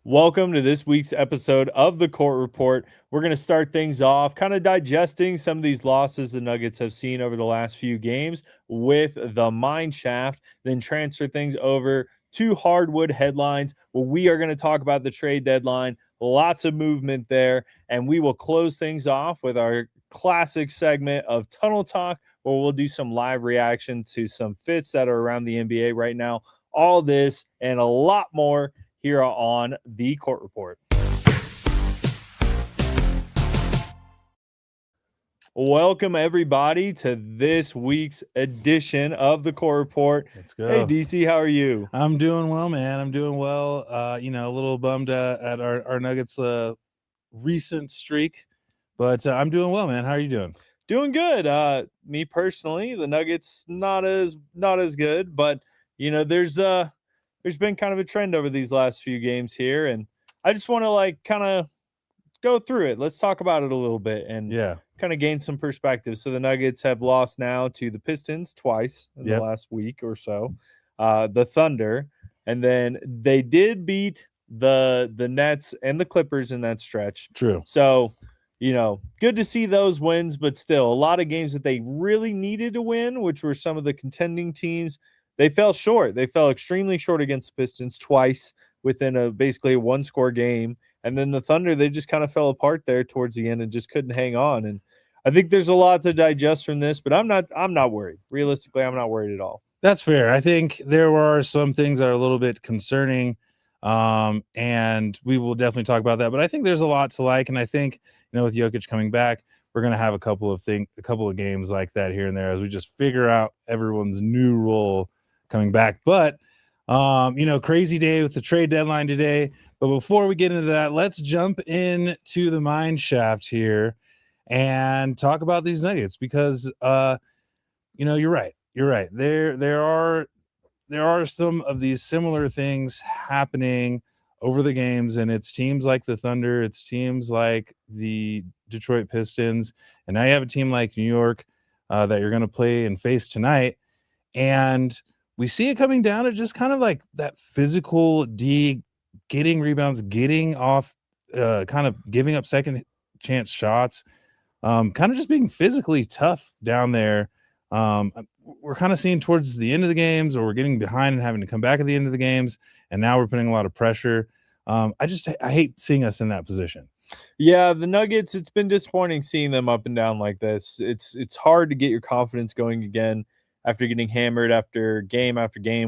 Welcome to this week's episode of the Court Report. We're going to start things off kind of digesting some of these losses the Nuggets have seen over the last few games with the Mine Shaft, then transfer things over to hardwood headlines. Well, we are going to talk about the trade deadline, lots of movement there, and we will close things off with our classic segment of Tunnel Talk, where we'll do some live reaction to some fits that are around the NBA right now. All this and a lot more here on the Court Report. Welcome everybody to this week's edition of the Court Report. Let's go. Hey DC, how are you? I'm doing well, man. I'm doing well. A little bummed at our Nuggets recent streak, but I'm doing well, man. How are you doing? Doing good. Me personally, the Nuggets not as good, but there's been kind of a trend over these last few games here, and I just want to kind of go through it. Let's talk about it a little bit and kind of gain some perspective. So the Nuggets have lost now to the Pistons twice in the last week or so, the Thunder, and then they did beat the Nets and the Clippers in that stretch. True. So, good to see those wins, but still a lot of games that they really needed to win, which were some of the contending teams, they fell short. They fell extremely short against the Pistons twice within basically a one-score game. And then the Thunder, they just kind of fell apart there towards the end and just couldn't hang on. And I think there's a lot to digest from this, but I'm not worried. Realistically, I'm not worried at all. That's fair. I think there are some things that are a little bit concerning, and we will definitely talk about that. But I think there's a lot to like, and I think with Jokic coming back, we're going to have a couple of games like that here and there as we just figure out everyone's new role coming back. But crazy day with the trade deadline today. But before we get into that, let's jump into the Mine Shaft here and talk about these Nuggets because you're right. You're right. There are some of these similar things happening over the games, and it's teams like the Thunder, it's teams like the Detroit Pistons, and now you have a team like New York that you're going to play and face tonight, and we see it coming down to just kind of like that physical D, getting rebounds, getting off, kind of giving up second chance shots, kind of just being physically tough down there. We're kind of seeing towards the end of the games, or we're getting behind and having to come back at the end of the games, and now we're putting a lot of pressure. I hate seeing us in that position. Yeah, the Nuggets, it's been disappointing seeing them up and down like this. It's hard to get your confidence going again after getting hammered after game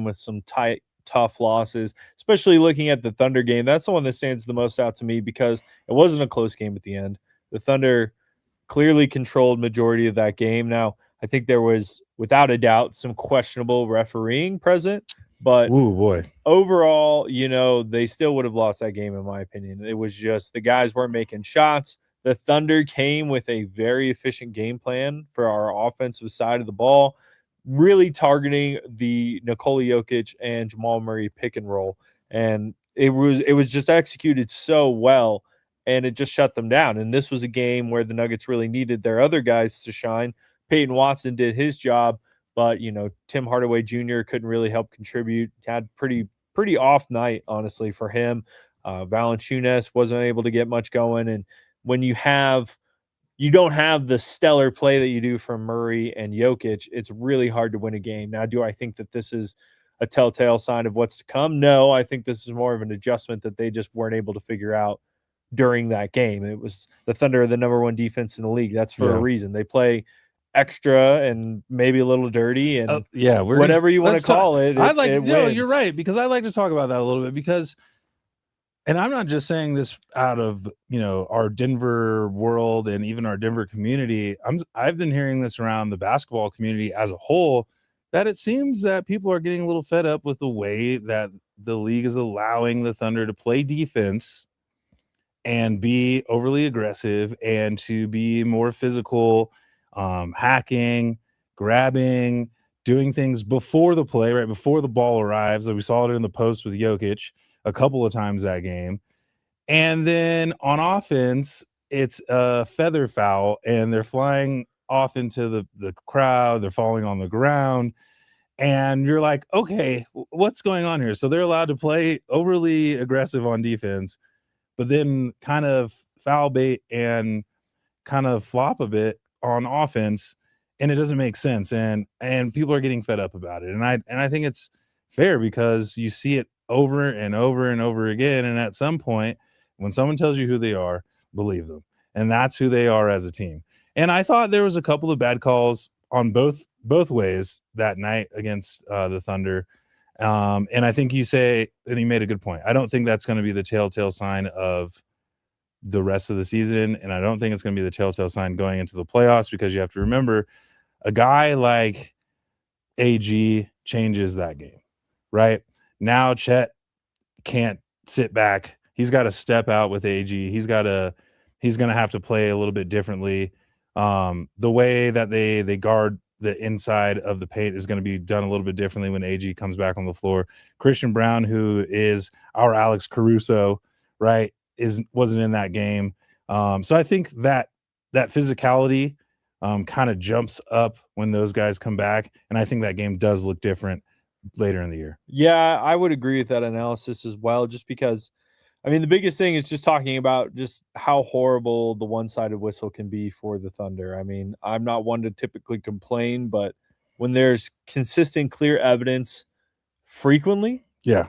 with some tight, tough losses, especially looking at the Thunder game. That's the one that stands the most out to me because it wasn't a close game at the end. The Thunder clearly controlled majority of that game. Now, I think there was, without a doubt, some questionable refereeing present, but overall, they still would have lost that game, in my opinion. It was just the guys weren't making shots. The Thunder came with a very efficient game plan for our offensive side of the ball, really targeting the Nikola Jokic and Jamal Murray pick and roll. And it was just executed so well, and it just shut them down. And this was a game where the Nuggets really needed their other guys to shine. Peyton Watson did his job, but Tim Hardaway Jr. couldn't really help contribute. Had pretty off night, honestly, for him. Valanciunas wasn't able to get much going, and when you don't have the stellar play that you do from Murray and Jokic, it's really hard to win a game. Now, do I think that this is a telltale sign of what's to come? No, I think this is more of an adjustment that they just weren't able to figure out during that game. It was the Thunder are the number one defense in the league. That's for a reason. They play extra and maybe a little dirty and whatever you want to call it. You're right, because I like to talk about that a little bit because, and I'm not just saying this out of our Denver world and even our Denver community. I've been hearing this around the basketball community as a whole, that it seems that people are getting a little fed up with the way that the league is allowing the Thunder to play defense and be overly aggressive and to be more physical, hacking, grabbing, doing things before the play, right before the ball arrives. We saw it in the post with Jokic a couple of times that game. And then on offense, it's a feather foul and they're flying off into the crowd. They're falling on the ground. And you're like, okay, what's going on here? So they're allowed to play overly aggressive on defense, but then kind of foul bait and kind of flop a bit on offense, and it doesn't make sense. And people are getting fed up about it. And I think it's fair because you see it over and over and over again. And at some point, when someone tells you who they are, believe them. And that's who they are as a team. And I thought there was a couple of bad calls on both ways that night against the Thunder. And I think you made a good point. I don't think that's going to be the telltale sign of the rest of the season, and I don't think it's going to be the telltale sign going into the playoffs, because you have to remember a guy like AG changes that game, right? Now Chet can't sit back. He's got to step out with AG. He's going to have to play a little bit differently. The way that they guard the inside of the paint is going to be done a little bit differently when AG comes back on the floor. Christian Braun, who is our Alex Caruso, right, wasn't in that game. So I think that physicality kind of jumps up when those guys come back, and I think that game does look different later in the year. Yeah, I would agree with that analysis as well, just because, I mean, the biggest thing is just talking about just how horrible the one-sided whistle can be for the Thunder. I mean, I'm not one to typically complain, but when there's consistent, clear evidence frequently, yeah,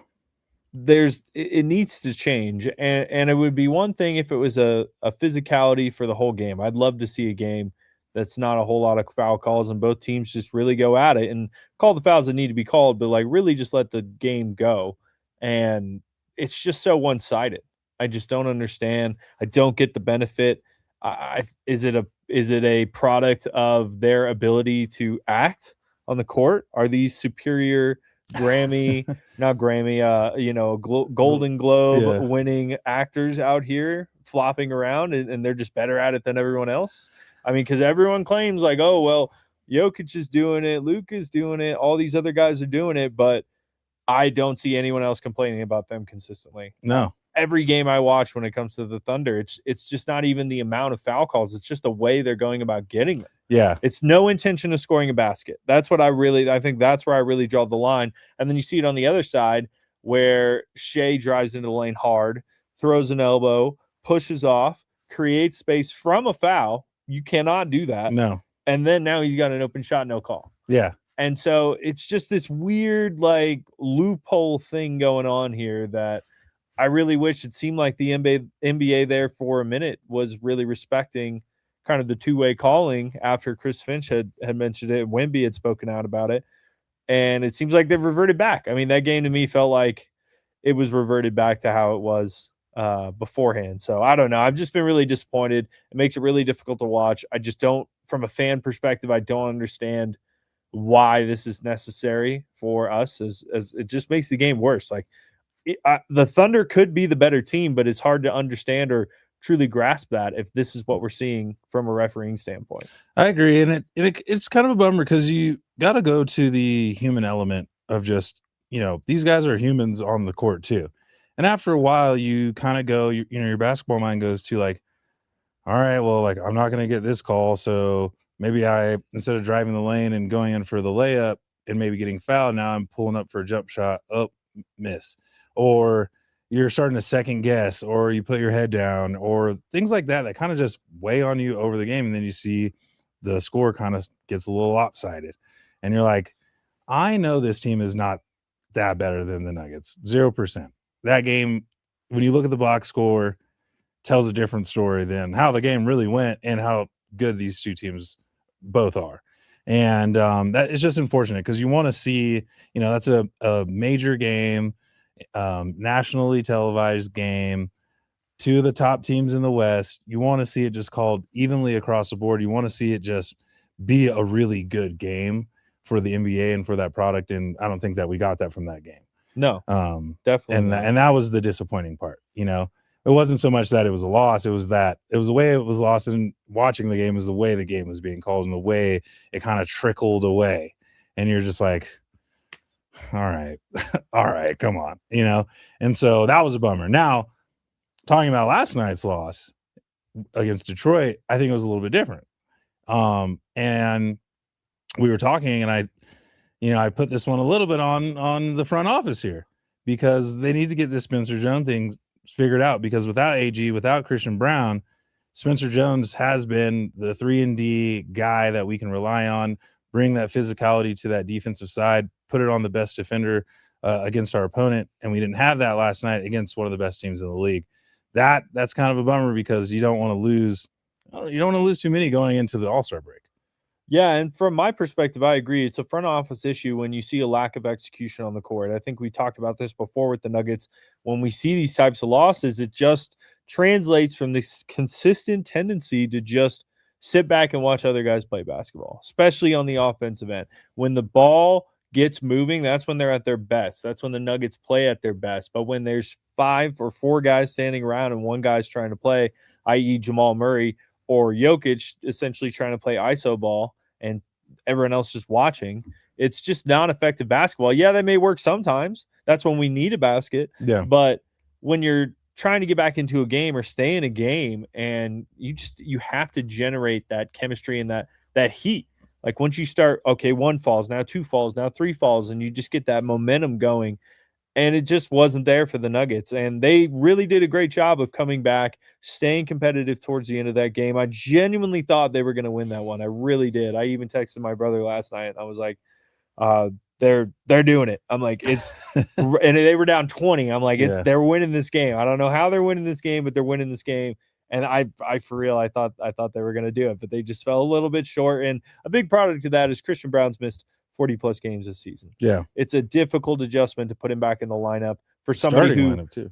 it needs to change. And it would be one thing if it was a physicality for the whole game. I'd love to see a game that's not a whole lot of foul calls and both teams just really go at it and call the fouls that need to be called, but like really just let the game go. And it's just so one-sided. I just don't understand. I don't get the benefit. Is it a product of their ability to act on the court? Are these superior Golden Globe winning actors out here flopping around and they're just better at it than everyone else? I mean, because everyone claims like, oh, well, Jokic is doing it, Luke is doing it, all these other guys are doing it, but I don't see anyone else complaining about them consistently. No. Every game I watch when it comes to the Thunder, it's just not even the amount of foul calls. It's just the way they're going about getting them. Yeah. It's no intention of scoring a basket. That's what I think that's where I really draw the line. And then you see it on the other side where Shea drives into the lane hard, throws an elbow, pushes off, creates space from a foul. You cannot do that. No. And then now he's got an open shot, no call. Yeah. And so it's just this weird like loophole thing going on here that I really wish. It seemed like the NBA there for a minute was really respecting kind of the two-way calling after Chris Finch had mentioned it. Wemby had spoken out about it. And it seems like they've reverted back. I mean, that game to me felt like it was reverted back to how it was beforehand. So I don't know. I've just been really disappointed. It makes it really difficult to watch. I just don't, from a fan perspective, I don't understand why this is necessary for us, as it just makes the game worse. Like the Thunder could be the better team, but it's hard to understand or truly grasp that if this is what we're seeing from a refereeing standpoint. I agree. And it's kind of a bummer because you got to go to the human element of just, these guys are humans on the court too. And after a while, you kind of go, your basketball mind goes to like, all right, well, like I'm not going to get this call. So maybe instead of driving the lane and going in for the layup and maybe getting fouled, now I'm pulling up for a jump shot, miss. Or you're starting to second guess, or you put your head down, or things like that kind of just weigh on you over the game. And then you see the score kind of gets a little lopsided. And you're like, I know this team is not that better than the Nuggets. 0%. That game, when you look at the box score, tells a different story than how the game really went and how good these two teams both are. And that is just unfortunate because you want to see, that's a major game, nationally televised game, two of the top teams in the West. You want to see it just called evenly across the board. You want to see it just be a really good game for the NBA and for that product. And I don't think that we got that from that game. No, definitely. And that was the disappointing part. It wasn't so much that it was a loss. It was the way it was lost, and watching the game is the way the game was being called and the way it kind of trickled away. And you're just like, all right, come on, And so that was a bummer. Now, talking about last night's loss against Detroit, I think it was a little bit different. And we were talking, and I put this one a little bit on the front office here, because they need to get this Spencer Jones thing figured out, because without AG, without Christian Brown, Spencer Jones has been the 3-and-D guy that we can rely on, bring that physicality to that defensive side, put it on the best defender against our opponent, and we didn't have that last night against one of the best teams in the league. That's kind of a bummer, because you don't want to lose too many going into the All-Star break. Yeah, and from my perspective, I agree. It's a front office issue when you see a lack of execution on the court. I think we talked about this before with the Nuggets. When we see these types of losses, it just translates from this consistent tendency to just sit back and watch other guys play basketball, especially on the offensive end. When the ball gets moving, that's when they're at their best. That's when the Nuggets play at their best. But when there's 5 or 4 guys standing around and one guy's trying to play, i.e. Jamal Murray or Jokic, essentially trying to play iso ball, and everyone else just watching, it's just not effective basketball. Yeah, that may work sometimes. That's when we need a basket. Yeah. But when you're trying to get back into a game or stay in a game, and you have to generate that chemistry and that heat. Like once you start, okay, 1 falls, now 2 falls, now 3 falls, and you just get that momentum going. And it just wasn't there for the Nuggets. And they really did a great job of coming back, staying competitive towards the end of that game. I genuinely thought they were going to win that one. I really did. I even texted my brother last night, and I was like, they're doing it. I'm like, it's and they were down 20. I'm like, they're winning this game. I don't know how they're winning this game, but they're winning this game. And I for real, I thought they were going to do it, but they just fell a little bit short. And a big product of that is Christian Brown's missed 40-plus games this season. Yeah. It's a difficult adjustment to put him back in the lineup for somebody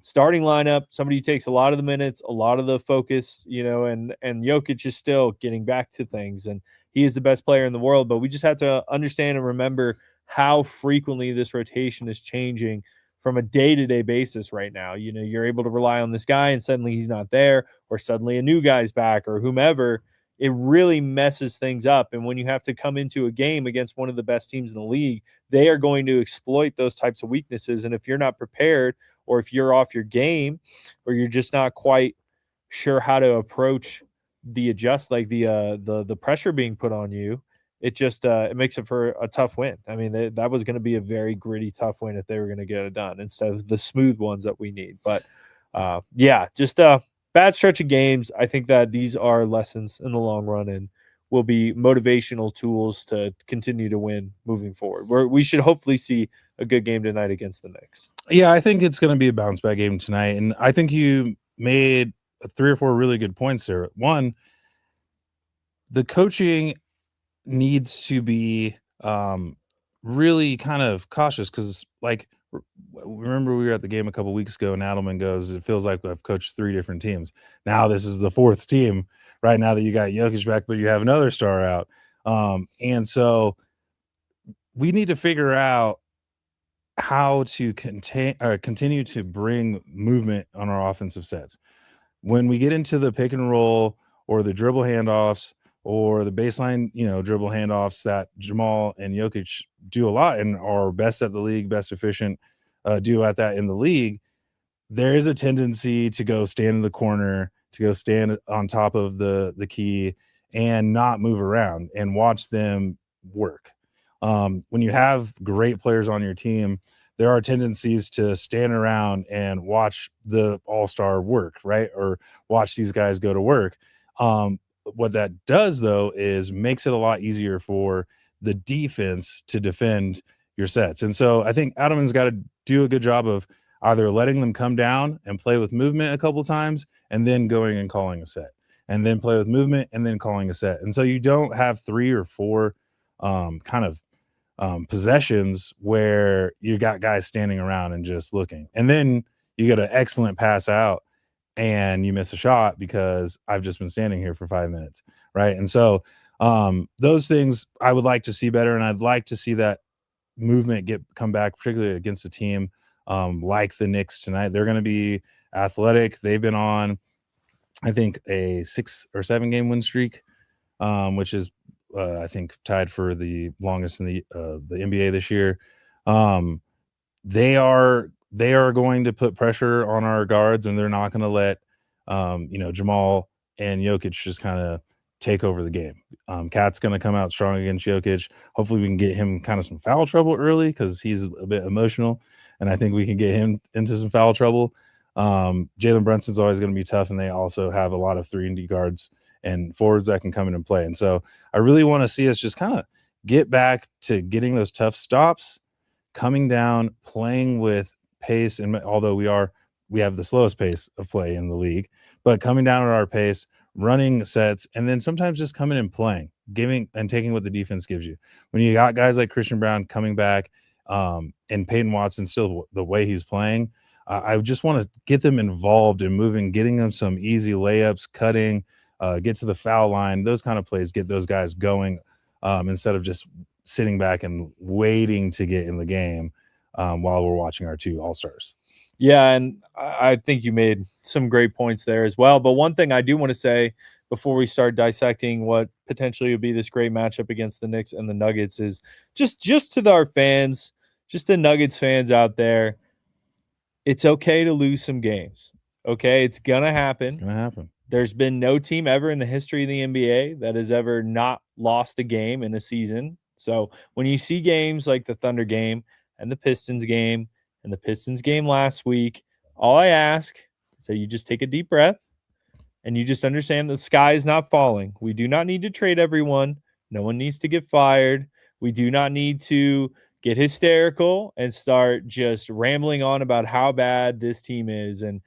starting lineup, somebody who takes a lot of the minutes, a lot of the focus, and Jokic is still getting back to things, and he is the best player in the world. But we just have to understand and remember how frequently this rotation is changing from a day-to-day basis right now. You're able to rely on this guy and suddenly he's not there, or suddenly a new guy's back, or whomever. It really messes things up. And when you have to come into a game against one of the best teams in the league, they are going to exploit those types of weaknesses. And if you're not prepared, or if you're off your game, or you're just not quite sure how to approach the pressure being put on you, it just it makes it for a tough win. I mean, that was going to be a very gritty, tough win if they were going to get it done instead of the smooth ones that we need. But bad stretch of games. I think that these are lessons in the long run and will be motivational tools to continue to win moving forward. We should hopefully see a good game tonight against the Knicks. Yeah, I think it's going to be a bounce back game tonight. And I think you made 3 or 4 really good points there. One, the coaching needs to be really kind of cautious, because remember we were at the game a couple weeks ago and Adelman goes, it feels like I've coached 3 different teams. Now this is the 4th team right now that you got Jokic back, but you have another star out. And so we need to figure out how to continue to bring movement on our offensive sets. When we get into the pick and roll or the dribble handoffs or the baseline, dribble handoffs that Jamal and Jokic do a lot and are best at the league, best efficient duo at that in the league, there is a tendency to go stand in the corner, to go stand on top of the key and not move around and watch them work. When you have great players on your team, there are tendencies to stand around and watch the all-star work, right? Or watch these guys go to work. What that does, though, is makes it a lot easier for the defense to defend your sets. And so I think Adelman's got to do a good job of either letting them come down and play with movement a couple times and then going and calling a set, and then play with movement and then calling a set. And so you don't have 3 or 4 possessions where you got guys standing around and just looking. And then you get an excellent pass out and you miss a shot because I've just been standing here for 5 minutes, right? And so those things I would like to see better, and I'd like to see that movement come back, particularly against a team like the Knicks tonight. They're going to be athletic. They've been on, I think, a 6 or 7 game win streak, which is I think tied for the longest in the NBA this year. They are going to put pressure on our guards, and they're not going to let Jamal and Jokic just kind of take over the game. Cat's going to come out strong against Jokic. Hopefully we can get him kind of some foul trouble early because he's a bit emotional, and I think we can get him into some foul trouble. Jalen Brunson's always going to be tough, and they also have a lot of 3-and-D guards and forwards that can come in and play. And so I really want to see us just kind of get back to getting those tough stops, coming down, playing with pace. And although we have the slowest pace of play in the league, but coming down at our pace, running sets, and then sometimes just coming and playing, giving and taking what the defense gives you. When you got guys like Christian Braun coming back, and Peyton Watson still the way he's playing, I just want to get them involved in moving, getting them some easy layups, cutting, get to the foul line, those kind of plays, get those guys going, instead of just sitting back and waiting to get in the game while we're watching our 2 All-Stars. Yeah, and I think you made some great points there as well. But one thing I do want to say before we start dissecting what potentially would be this great matchup against the Knicks and the Nuggets is just to our fans, just the Nuggets fans out there, it's okay to lose some games. Okay, it's gonna happen. It's gonna happen. There's been no team ever in the history of the NBA that has ever not lost a game in a season. So when you see games like the Thunder game and the Pistons game and the Pistons game last week, all I ask is that you just take a deep breath and you just understand the sky is not falling. We do not need to trade everyone. No one needs to get fired. We do not need to get hysterical and start just rambling on about how bad this team is. And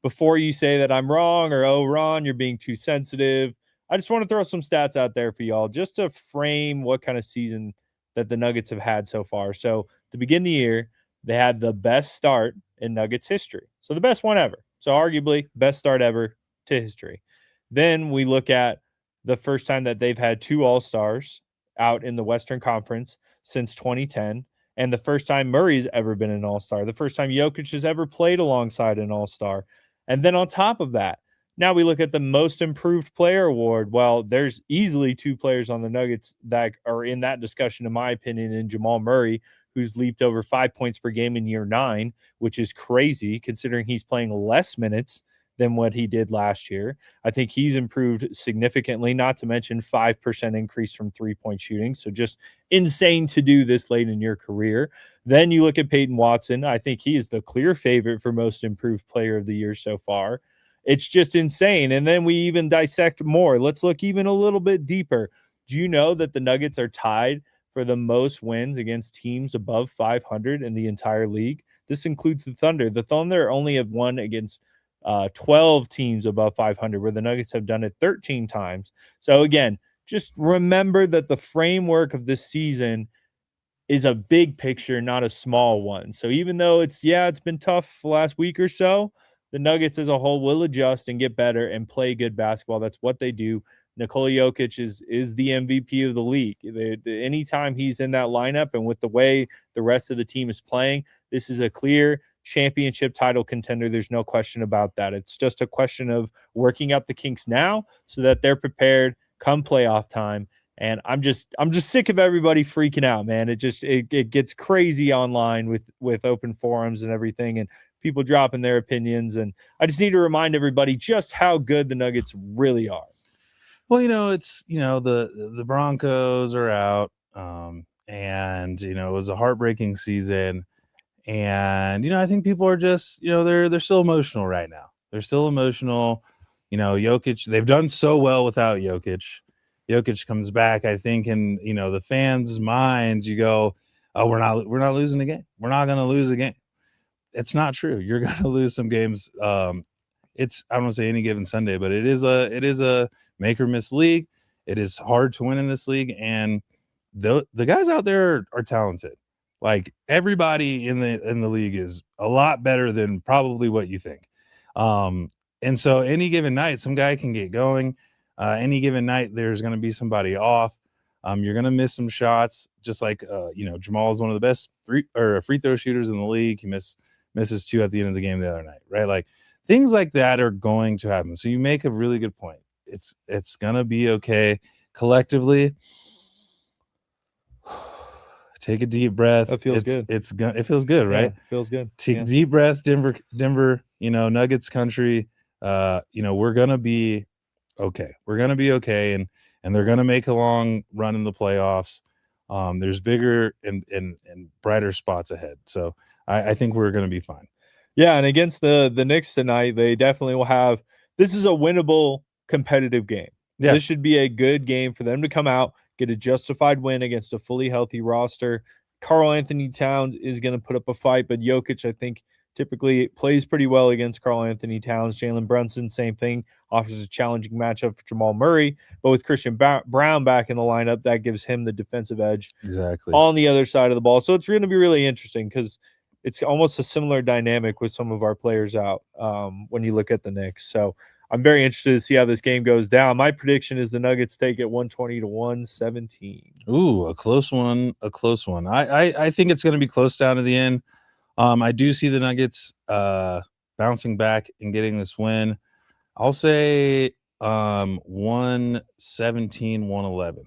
before you say that I'm wrong or, oh, Ron, you're being too sensitive, I just want to throw some stats out there for y'all just to frame what kind of season that the Nuggets have had so far. So to begin the year, they had the best start in Nuggets history. So the best one ever. So arguably best start ever to history. Then we look at the first time that they've had 2 All-Stars out in the Western Conference since 2010, and the first time Murray's ever been an All-Star, the first time Jokic has ever played alongside an All-Star. And then on top of that, now we look at the Most Improved Player award. Well, there's easily 2 players on the Nuggets that are in that discussion, in my opinion, in Jamal Murray, who's leaped over 5 points per game in year 9, which is crazy considering he's playing less minutes than what he did last year. I think he's improved significantly, not to mention 5% increase from 3-point shooting. So just insane to do this late in your career. Then you look at Peyton Watson. I think he is the clear favorite for Most Improved Player of the Year so far. It's just insane. And then we even dissect more. Let's look even a little bit deeper. Do you know that the Nuggets are tied for the most wins against teams above 500 in the entire league? This includes the Thunder. The Thunder only have won against 12 teams above 500, where the Nuggets have done it 13 times. So again, just remember that the framework of this season is a big picture, not a small one. So even though it's been tough the last week or so, the Nuggets as a whole will adjust and get better and play good basketball. That's what they do. Nikola Jokic is the MVP of the league. Anytime he's in that lineup and with the way the rest of the team is playing, this is a clear championship title contender. There's no question about that. It's just a question of working out the kinks now so that they're prepared come playoff time. And I'm just sick of everybody freaking out, man. It gets crazy online with open forums and everything, and people dropping their opinions. And I just need to remind everybody just how good the Nuggets really are. Well, it's the Broncos are out, and it was a heartbreaking season. And, I think people are just, they're still emotional right now. They're still emotional. Jokic, they've done so well without Jokic. Jokic comes back, I think, in, the fans' minds, you go, oh, we're not losing a game. We're not going to lose a game. It's not true. You're going to lose some games. I don't want to say any given Sunday, but it is a make or miss league. It is hard to win in this league. And the guys out there are talented. Like everybody in the league is a lot better than probably what you think. And so any given night, some guy can get going. Any given night, there's going to be somebody off. You're going to miss some shots, just like Jamal is one of the best free throw shooters in the league. He misses 2 at the end of the game the other night, right? Like things like that are going to happen. So you make a really good point. It's going to be okay collectively. Take a deep breath. That feels good. It feels good, right? Yeah, feels good. Take a deep breath, Denver, Nuggets country. We're gonna be okay. We're gonna be okay, and they're gonna make a long run in the playoffs. There's bigger and brighter spots ahead. So I think we're gonna be fine. Yeah, and against the Knicks tonight, they definitely will have this is a winnable competitive game. Yeah. This should be a good game for them to come out, get a justified win against a fully healthy roster. Karl Anthony Towns is going to put up a fight, but Jokic, I think, typically plays pretty well against Karl Anthony Towns. Jalen Brunson, same thing, offers a challenging matchup for Jamal Murray, but with Christian Brown back in the lineup, that gives him the defensive edge Exactly. on the other side of the ball. So it's going to be really interesting because it's almost a similar dynamic with some of our players out when you look at the Knicks. So I'm very interested to see how this game goes down. My prediction is the Nuggets take it 120 to 117. Ooh, a close one. A close one. I think it's going to be close down to the end. I do see the Nuggets bouncing back and getting this win. I'll say 117, 111.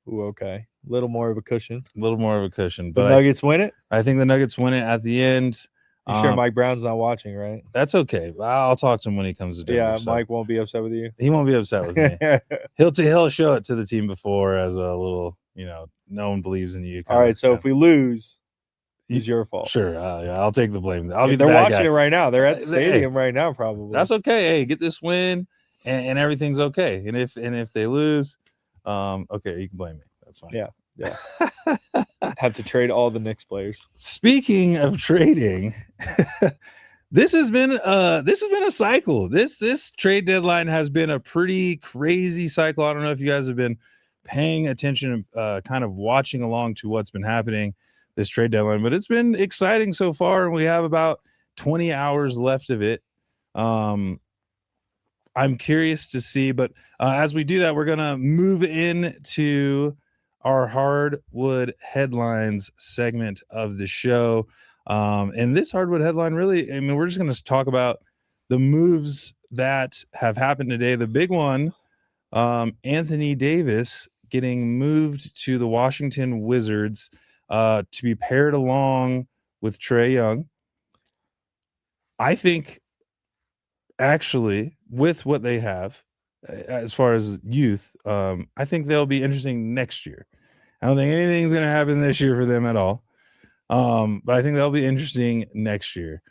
Ooh, okay. A little more of a cushion. A little more of a cushion. The But Nuggets win it? I think the Nuggets win it at the end. You sure Mike Brown's not watching, right? That's okay. I'll talk to him when he comes to Denver. Yeah, Mike won't be upset with you. He won't be upset with me. He'll show it to the team before as a little, no one believes in you. All right, so if we lose, it's your fault. Sure, yeah, I'll take the blame. I'll be They're the bad watching guy. it right now. They're at the stadium right now, probably. That's okay. Hey, get this win, and everything's okay. And if they lose, okay, you can blame me. That's fine. Yeah. Have to trade all the Knicks players. Speaking of trading, this has been a cycle. This trade deadline has been a pretty crazy cycle. I don't know if you guys have been paying attention, kind of watching along to what's been happening this trade deadline, but it's been exciting so far, and we have about 20 hours left of it. I'm curious to see, but as we do that, we're gonna move into our hardwood headlines segment of the show. And this hardwood headline really, we're just going to talk about the moves that have happened today. The big one, Anthony Davis getting moved to the Washington Wizards to be paired along with Trae Young. I think actually with what they have as far as youth, I think they'll be interesting next year. I don't think anything's going to happen this year for them at all. But I think they'll be interesting next year.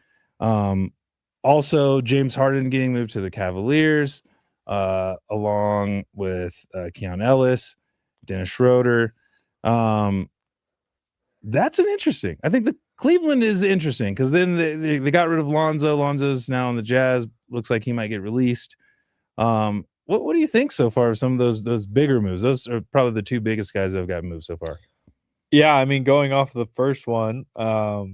Also, James Harden getting moved to the Cavaliers, along with Keon Ellis, Dennis Schroeder. That's an interesting. I think the Cleveland is interesting because then they got rid of Lonzo. Lonzo's now on the Jazz. Looks like he might get released. What do you think so far of some of those bigger moves? Those are probably the two biggest guys that have got moved so far. Yeah, going off of the first one, what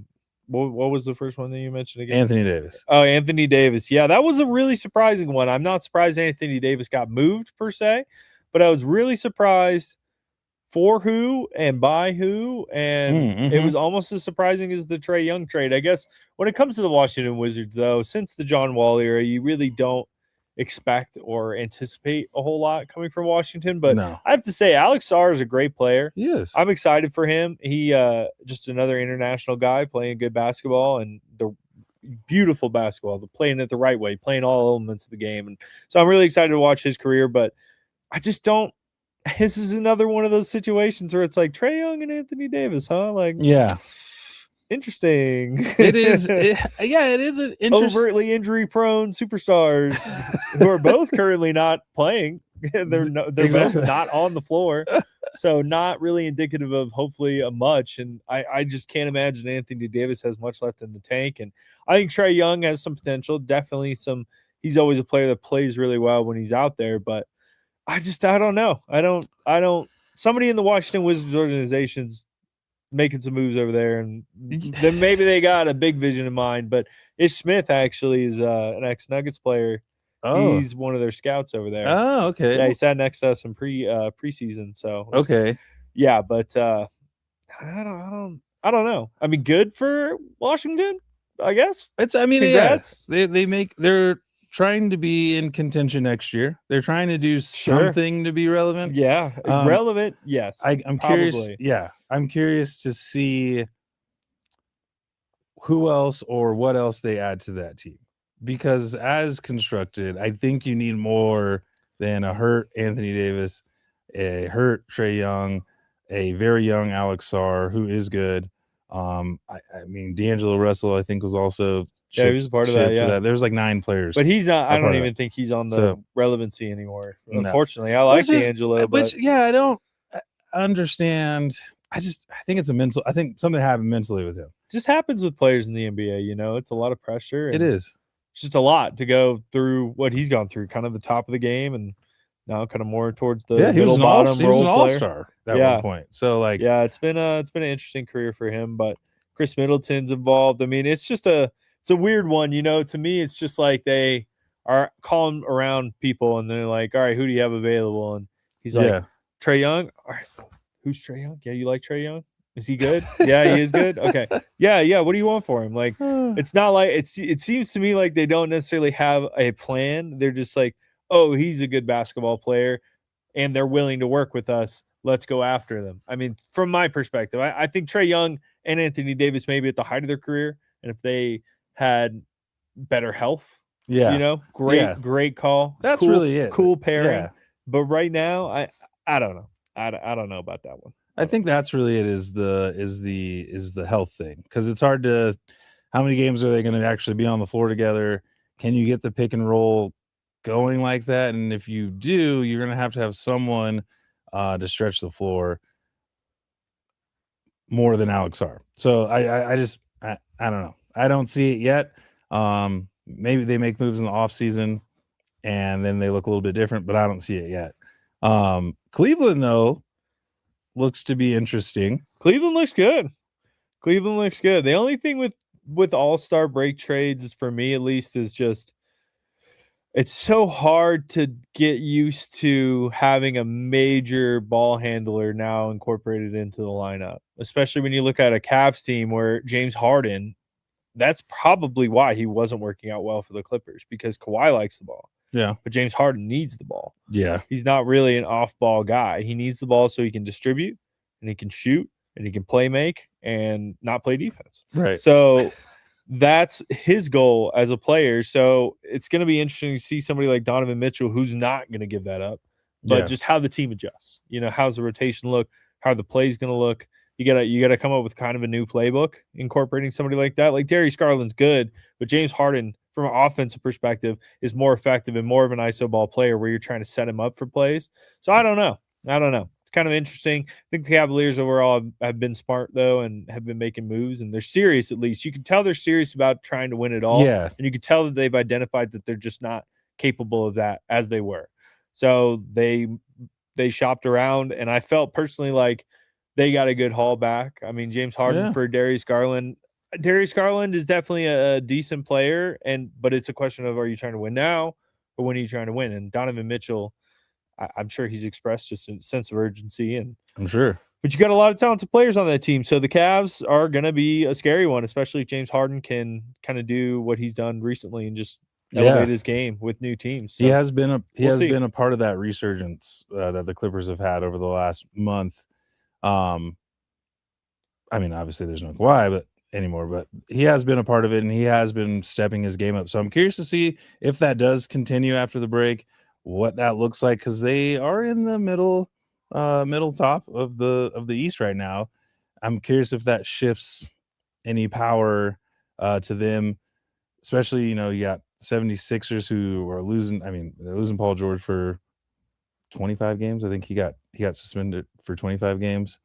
was the first one that you mentioned again? Anthony Davis. Oh, Anthony Davis. Yeah, that was a really surprising one. I'm not surprised Anthony Davis got moved per se, but I was really surprised for who and by who, and it was almost as surprising as the Trae Young trade. I guess when it comes to the Washington Wizards, though, since the John Wall era, you really don't expect or anticipate a whole lot coming from Washington. But no. I have to say, Alex Sarr is a great player. Yes, I'm excited for him. He just another international guy playing good basketball and the beautiful basketball, playing it the right way, playing all elements of the game. And so I'm really excited to watch his career, but I just don't. This is another one of those situations where it's like Trae Young and Anthony Davis, huh? Like, yeah. Interesting. It is. It is an overtly injury-prone superstars who are both currently not playing. They're exactly. both not on the floor, so not really indicative of hopefully a much. And I just can't imagine Anthony Davis has much left in the tank. And I think Trae Young has some potential. Definitely some. He's always a player that plays really well when he's out there, but I don't know. I don't. Somebody in the Washington Wizards organization's making some moves over there, and then maybe they got a big vision in mind. But Ish Smith actually is an ex-Nuggets player. Oh. He's one of their scouts over there. Oh, okay. Yeah, he sat next to us in preseason. So okay. Yeah, but I don't know. Good for Washington, I guess. Congrats. Yeah. They're trying to be in contention next year. They're trying to do something to be relevant. Yeah, relevant. Yes, I'm curious. Yeah, I'm curious to see who else or what else they add to that team, because as constructed, I think you need more than a hurt Anthony Davis, a hurt Trae Young, a very young Alex Sarr, who is good. I mean, D'Angelo Russell, I think, was also he was a part of that. Yeah, There's like 9 players, but he's not. I don't even that. think he's on the relevancy anymore. No. Unfortunately, I like D'Angelo, but I don't understand. I think it's a mental. I think something happened mentally with him. Just happens with players in the NBA. You know, it's a lot of pressure. It is. It's just a lot to go through what he's gone through, kind of the top of the game, and now kind of more towards the middle bottom role player. He was an all-star at one point. So like, yeah, it's been an interesting career for him. But Chris Middleton's involved. I mean, it's a weird one. You know, to me, it's just like they are calling around people, and they're like, "All right, who do you have available?" And he's like, "Trae Young." All right, who's Trae Young? Yeah, you like Trae Young? Is he good? Yeah, he is good. Okay. Yeah. What do you want for him? Like, it's not like it seems to me like they don't necessarily have a plan. They're just like, oh, he's a good basketball player and they're willing to work with us. Let's go after them. I mean, from my perspective, I think Trae Young and Anthony Davis may be at the height of their career. And if they had better health, you know, great call. That's really it. Cool pairing. Yeah. But right now, I don't know. I don't know about that one. I think that's really it. Is the health thing, because it's hard to. How many games are they going to actually be on the floor together? Can you get the pick and roll going like that? And if you do, you're going to have someone to stretch the floor more than Alex Sarr. So I don't know. I don't see it yet. Maybe they make moves in the offseason and then they look a little bit different, but I don't see it yet. Cleveland, though, looks to be interesting. Cleveland looks good. The only thing with all-star break trades, for me at least, is just it's so hard to get used to having a major ball handler now incorporated into the lineup, especially when you look at a Cavs team where James Harden, that's probably why he wasn't working out well for the Clippers, because Kawhi likes the ball. Yeah. But James Harden needs the ball. Yeah. He's not really an off-ball guy. He needs the ball so he can distribute and he can shoot and he can play make and not play defense. Right. So that's his goal as a player. So it's going to be interesting to see somebody like Donovan Mitchell who's not going to give that up, but just how the team adjusts. You know, how's the rotation look? How the play's going to look? You gotta come up with kind of a new playbook incorporating somebody like that. Like Darius Garland's good, but James Harden, from an offensive perspective, is more effective and more of an iso ball player where you're trying to set him up for plays. So I don't know. It's kind of interesting. I think the Cavaliers overall have been smart, though, and have been making moves, and they're serious at least. You can tell they're serious about trying to win it all. Yeah. And you can tell that they've identified that they're just not capable of that as they were. So they shopped around, and I felt personally like they got a good haul back. I mean, James Harden for Darius Garland. Darius Garland is definitely a decent player, but it's a question of, are you trying to win now or when are you trying to win? And Donovan Mitchell, I'm sure he's expressed just a sense of urgency. And I'm sure. But you got a lot of talented players on that team. So the Cavs are going to be a scary one, especially if James Harden can kind of do what he's done recently and just elevate his game with new teams. So he has been a part of that resurgence that the Clippers have had over the last month. I mean, obviously there's no Kawhi anymore, but he has been a part of it and he has been stepping his game up. So I'm curious to see if that does continue after the break, what that looks like, because they are in the middle top of the East right now. I'm curious if that shifts any power to them, especially, you got 76ers who are losing. I mean, they're losing Paul George for 25 games. I think he got suspended for 25 games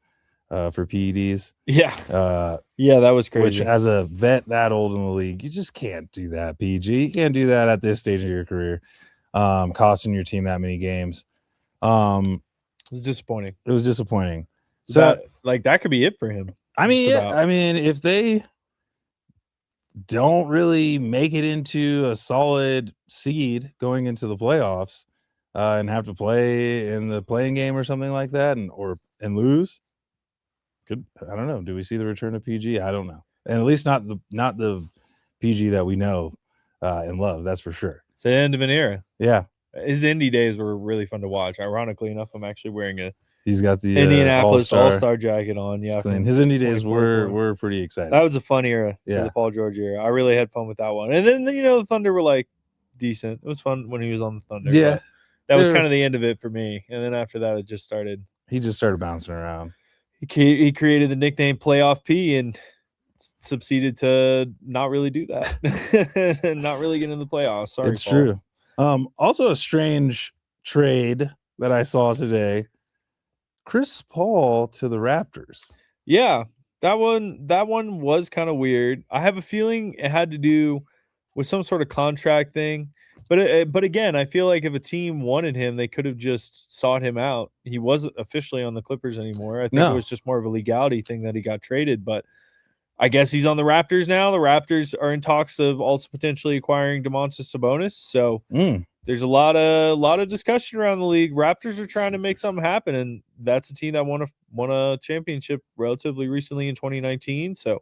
for PEDs. Yeah, that was crazy. Which, as a vet that old in the league, you just can't do that. PG, you can't do that at this stage of your career, costing your team that many games. It was disappointing. So that could be it for him. I mean, if they don't really make it into a solid seed going into the playoffs, and have to play in the playing game or something like that, and lose, I don't know. Do we see the return of PG? I don't know, and at least not the PG that we know and love. That's for sure. It's the end of an era. Yeah, his indie days were really fun to watch. Ironically enough, I'm actually wearing he's got the Indianapolis All-Star jacket on. Yeah, his indie days were pretty exciting. That was a fun era. The Paul George era. I really had fun with that one. And then the Thunder were like decent. It was fun when he was on the Thunder. Yeah. that was kind of the end of it for me. And then after that, it just started. He just started bouncing around. He created the nickname Playoff P and succeeded to not really do that and not really get in the playoffs. Sorry, it's Paul. true. Also a strange trade that I saw today. Chris Paul to the Raptors. Yeah, that one was kind of weird. I have a feeling it had to do with some sort of contract thing. But again, I feel like if a team wanted him, they could have just sought him out. He wasn't officially on the Clippers anymore. I think it was just more of a legality thing that he got traded. But I guess he's on the Raptors now. The Raptors are in talks of also potentially acquiring Domantas Sabonis. So there's a lot of discussion around the league. Raptors are trying to make something happen, and that's a team that won a championship relatively recently in 2019. So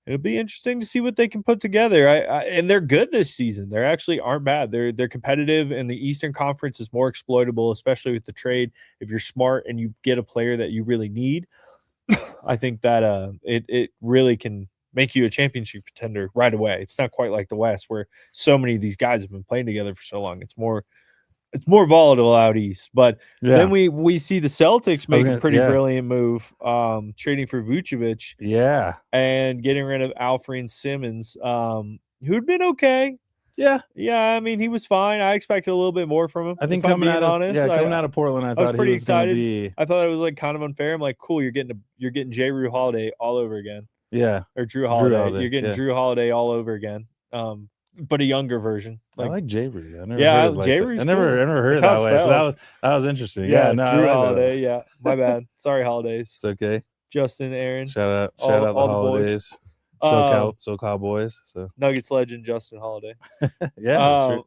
it'll be interesting to see what they can put together. And they're good this season. They actually aren't bad. They're competitive, and the Eastern Conference is more exploitable, especially with the trade. If you're smart and you get a player that you really need, I think that it really can make you a championship contender right away. It's not quite like the West where so many of these guys have been playing together for so long. It's more volatile out east. But then we see the Celtics make a pretty brilliant move, trading for Vucevic. Yeah. And getting rid of Alfred Simmons, who'd been okay. Yeah. I mean, he was fine. I expected a little bit more from him. I think coming out of Portland, I thought pretty he was excited. I thought it was like kind of unfair. I'm like, cool, you're getting J. Rue Holiday all over again. Yeah. Or Drew Holiday. You're getting Drew Holiday all over again. But a younger version. I like J. Rue. I never heard J. Rue's I never heard it that way. So that was interesting. Yeah, no, Drew Holiday. Yeah, my bad. Sorry, Holidays. It's okay. Justin, Aaron. Shout out the Holidays. SoCal boys. So Nuggets legend Justin Holiday. Yeah,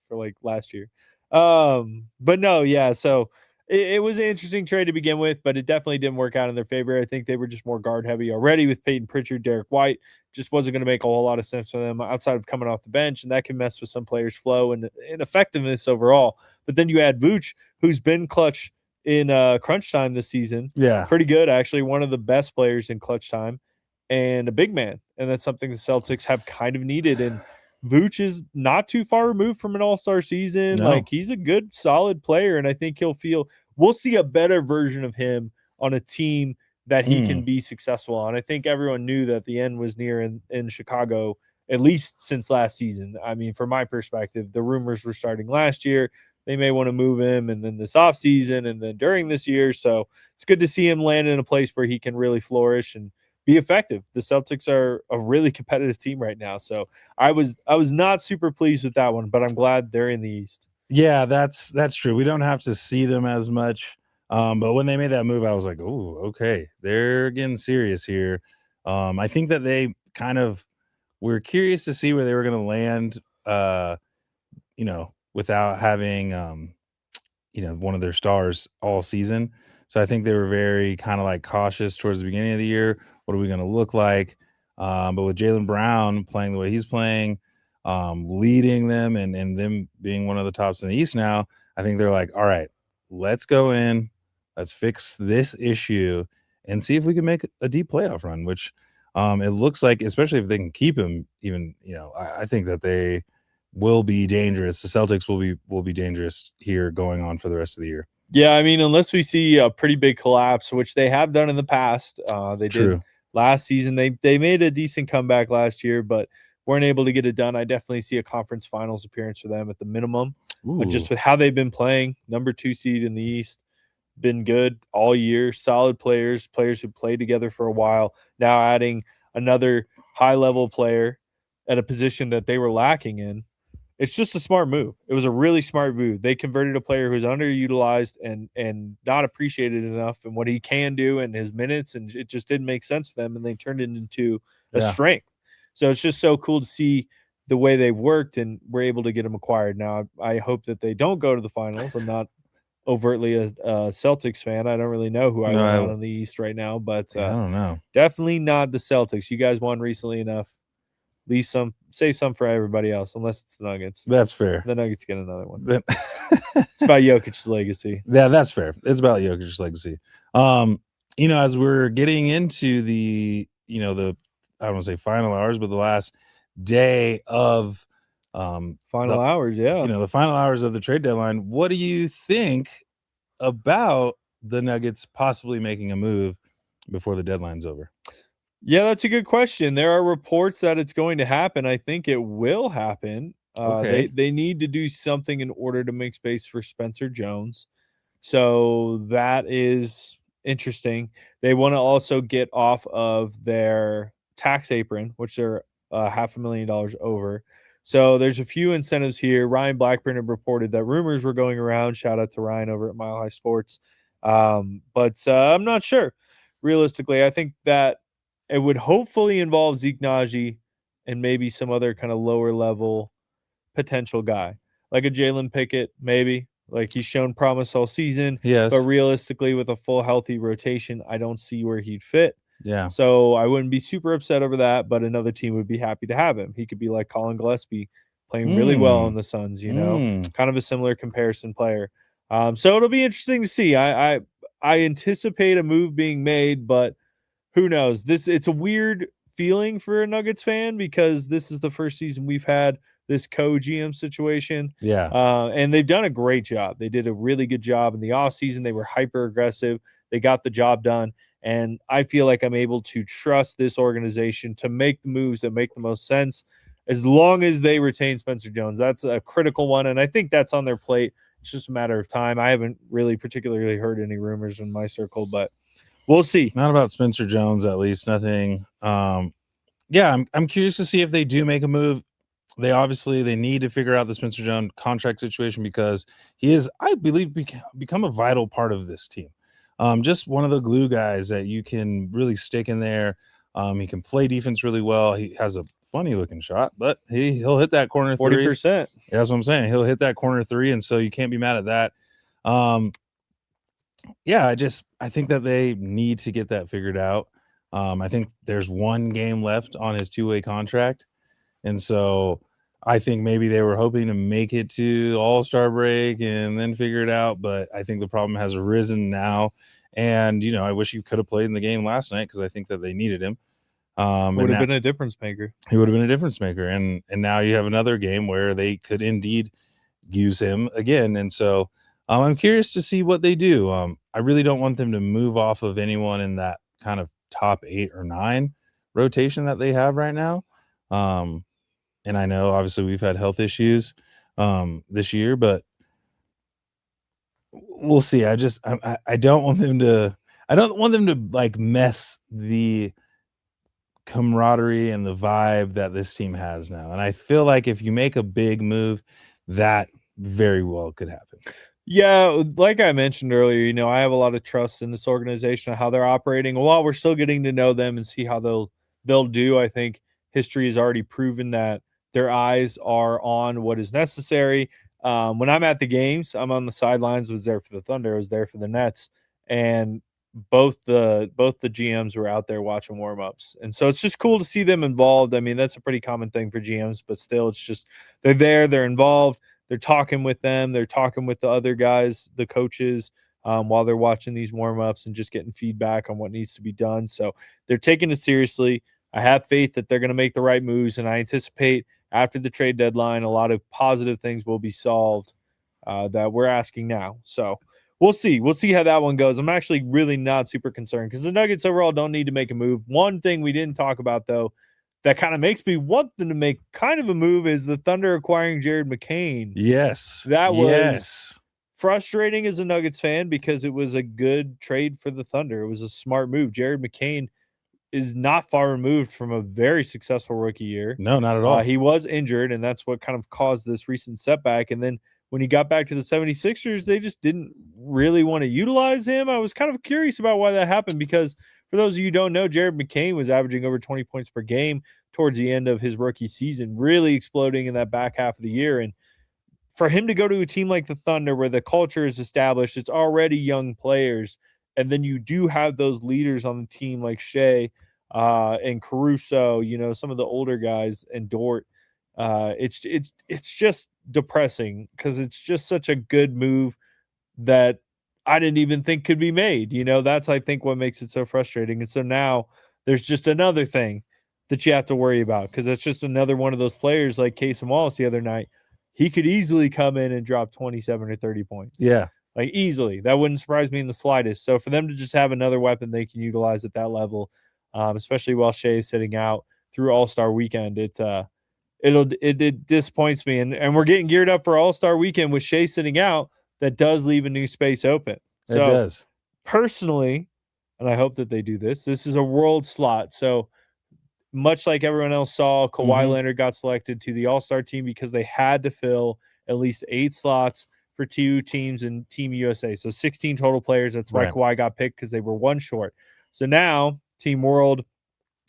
for like last year. But no, yeah. So it was an interesting trade to begin with, but it definitely didn't work out in their favor. I think they were just more guard heavy already with Peyton Pritchard, Derek White. Just wasn't going to make a whole lot of sense for them outside of coming off the bench, and that can mess with some players' flow and effectiveness overall. But then you add Vooch, who's been clutch in crunch time this season. Yeah, pretty good actually. One of the best players in clutch time. And a big man, and that's something the Celtics have kind of needed. And Vooch is not too far removed from an all-star season. No. Like, he's a good, solid player, and I think we'll see a better version of him on a team that he can be successful on. I think everyone knew that the end was near in Chicago, at least since last season. I mean, from my perspective, the rumors were starting last year. They may want to move him, and then this offseason, and then during this year. So it's good to see him land in a place where he can really flourish and be effective. The Celtics are a really competitive team right now. So I was not super pleased with that one, but I'm glad they're in the East. Yeah, that's true. We don't have to see them as much. But when they made that move, I was like, oh, okay, they're getting serious here. I think that they kind of were curious to see where they were going to land, without having, one of their stars all season. So I think they were very kind of like cautious towards the beginning of the year. What are we going to look like? But with Jaylen Brown playing the way he's playing, leading them and them being one of the tops in the East now, I think they're like, all right, let's go in, let's fix this issue and see if we can make a deep playoff run, which it looks like, especially if they can keep him even, I think that they will be dangerous. The Celtics will be dangerous here going on for the rest of the year. Yeah, I mean, unless we see a pretty big collapse, which they have done in the past. They did last season. They made a decent comeback last year, but weren't able to get it done. I definitely see a conference finals appearance for them at the minimum. Just with how they've been playing, number 2 seed in the East, been good all year. Solid players who played together for a while. Now adding another high-level player at a position that they were lacking in. It's just a smart move. It was a really smart move. They converted a player who's underutilized and not appreciated enough and what he can do and his minutes, and it just didn't make sense to them, and they turned it into a strength. So it's just so cool to see the way they've worked, and we're able to get them acquired. Now, I hope that they don't go to the finals. I'm not overtly a Celtics fan. I don't really know who I want on the East right now, but I don't know. Definitely not the Celtics. You guys won recently enough. Save some for everybody else, unless it's the Nuggets. That's fair. The Nuggets get another one. It's about Jokic's legacy. Yeah, that's fair. It's about Jokic's legacy. As we're getting into the, I don't want to say final hours, but the last day of Final hours, yeah. The final hours of the trade deadline. What do you think about the Nuggets possibly making a move before the deadline's over? Yeah, that's a good question. There are reports that it's going to happen. I think it will happen. Okay. They need to do something in order to make space for Spencer Jones. So that is interesting. They want to also get off of their tax apron, which they're $500,000 over. So there's a few incentives here. Ryan Blackburn had reported that rumors were going around. Shout out to Ryan over at Mile High Sports. But I'm not sure. Realistically, I think that it would hopefully involve Zeke Naji and maybe some other kind of lower level potential guy, like a Jalen Pickett, maybe. Like he's shown promise all season, but Yes. realistically, with a full healthy rotation, I don't see where he'd fit. Yeah. So I wouldn't be super upset over that, but another team would be happy to have him. He could be like Colin Gillespie, playing really well in the Suns. Kind of a similar comparison player. So it'll be interesting to see. I anticipate a move being made, but who knows? It's a weird feeling for a Nuggets fan because this is the first season we've had this co-GM situation. Yeah. And they've done a great job. They did a really good job in the offseason. They were hyper aggressive. They got the job done. And I feel like I'm able to trust this organization to make the moves that make the most sense as long as they retain Spencer Jones. That's a critical one. And I think that's on their plate. It's just a matter of time. I haven't really particularly heard any rumors in my circle, but we'll see. Not about Spencer Jones, at least. Nothing. Yeah, I'm curious to see if they do make a move. They need to figure out the Spencer Jones contract situation because he is, I believe, become a vital part of this team. Just one of the glue guys that you can really stick in there. He can play defense really well. He has a funny looking shot, but he'll hit that corner 40%. Yeah, that's what I'm saying. He'll hit that corner three, and so you can't be mad at that. Yeah, I think that they need to get that figured out. I think there's one game left on his two-way contract. And so I think maybe they were hoping to make it to All-Star break and then figure it out. But I think the problem has arisen now. And, I wish he could have played in the game last night because I think that they needed him. Would have been a difference maker. He would have been a difference maker. And now you have another game where they could indeed use him again. And so I'm curious to see what they do. I really don't want them to move off of anyone in that kind of top 8 or 9 rotation that they have right now. And I know obviously we've had health issues this year, but we'll see. I don't want them to like mess the camaraderie and the vibe that this team has now. And I feel like if you make a big move, that very well could happen. Yeah, like I mentioned earlier, I have a lot of trust in this organization and how they're operating. While we're still getting to know them and see how they'll do, I think history has already proven that their eyes are on what is necessary. When I'm at the games, I'm on the sidelines. Was there for the Thunder, I was there for the Nets, and both the GMs were out there watching warm-ups. And so it's just cool to see them involved. I mean, that's a pretty common thing for GMs, but still it's just they're there, they're involved. They're talking with them. They're talking with the other guys, the coaches, while they're watching these warm-ups and just getting feedback on what needs to be done. So they're taking it seriously. I have faith that they're going to make the right moves, and I anticipate after the trade deadline, a lot of positive things will be solved that we're asking now. So we'll see. We'll see how that one goes. I'm actually really not super concerned because the Nuggets overall don't need to make a move. One thing we didn't talk about, though, that kind of makes me want them to make kind of a move is the Thunder acquiring Jared McCain. Yes. That was frustrating as a Nuggets fan because it was a good trade for the Thunder. It was a smart move. Jared McCain is not far removed from a very successful rookie year. No, not at all. He was injured, and that's what kind of caused this recent setback. And then when he got back to the 76ers, they just didn't really want to utilize him. I was kind of curious about why that happened because for those of you who don't know, Jared McCain was averaging over 20 points per game towards the end of his rookie season, really exploding in that back half of the year. And for him to go to a team like the Thunder where the culture is established, it's already young players, and then you do have those leaders on the team like Shea and Caruso, some of the older guys, and Dort. It's just depressing because it's just such a good move that I didn't even think could be made. That's, I think, what makes it so frustrating. And so now there's just another thing that you have to worry about, because that's just another one of those players like Casey Wallace the other night. He could easily come in and drop 27 or 30 points. Yeah. Like easily. That wouldn't surprise me in the slightest. So for them to just have another weapon they can utilize at that level, especially while Shea is sitting out through All-Star weekend, it disappoints me. And we're getting geared up for All-Star weekend with Shea sitting out. That does leave a new space open. So It does. Personally, and I hope that they do this is a world slot. So much like everyone else saw, Kawhi Leonard got selected to the All-Star team because they had to fill at least 8 slots for 2 teams in Team USA. So 16 total players. That's why Kawhi got picked, because they were 1 short. So now Team World,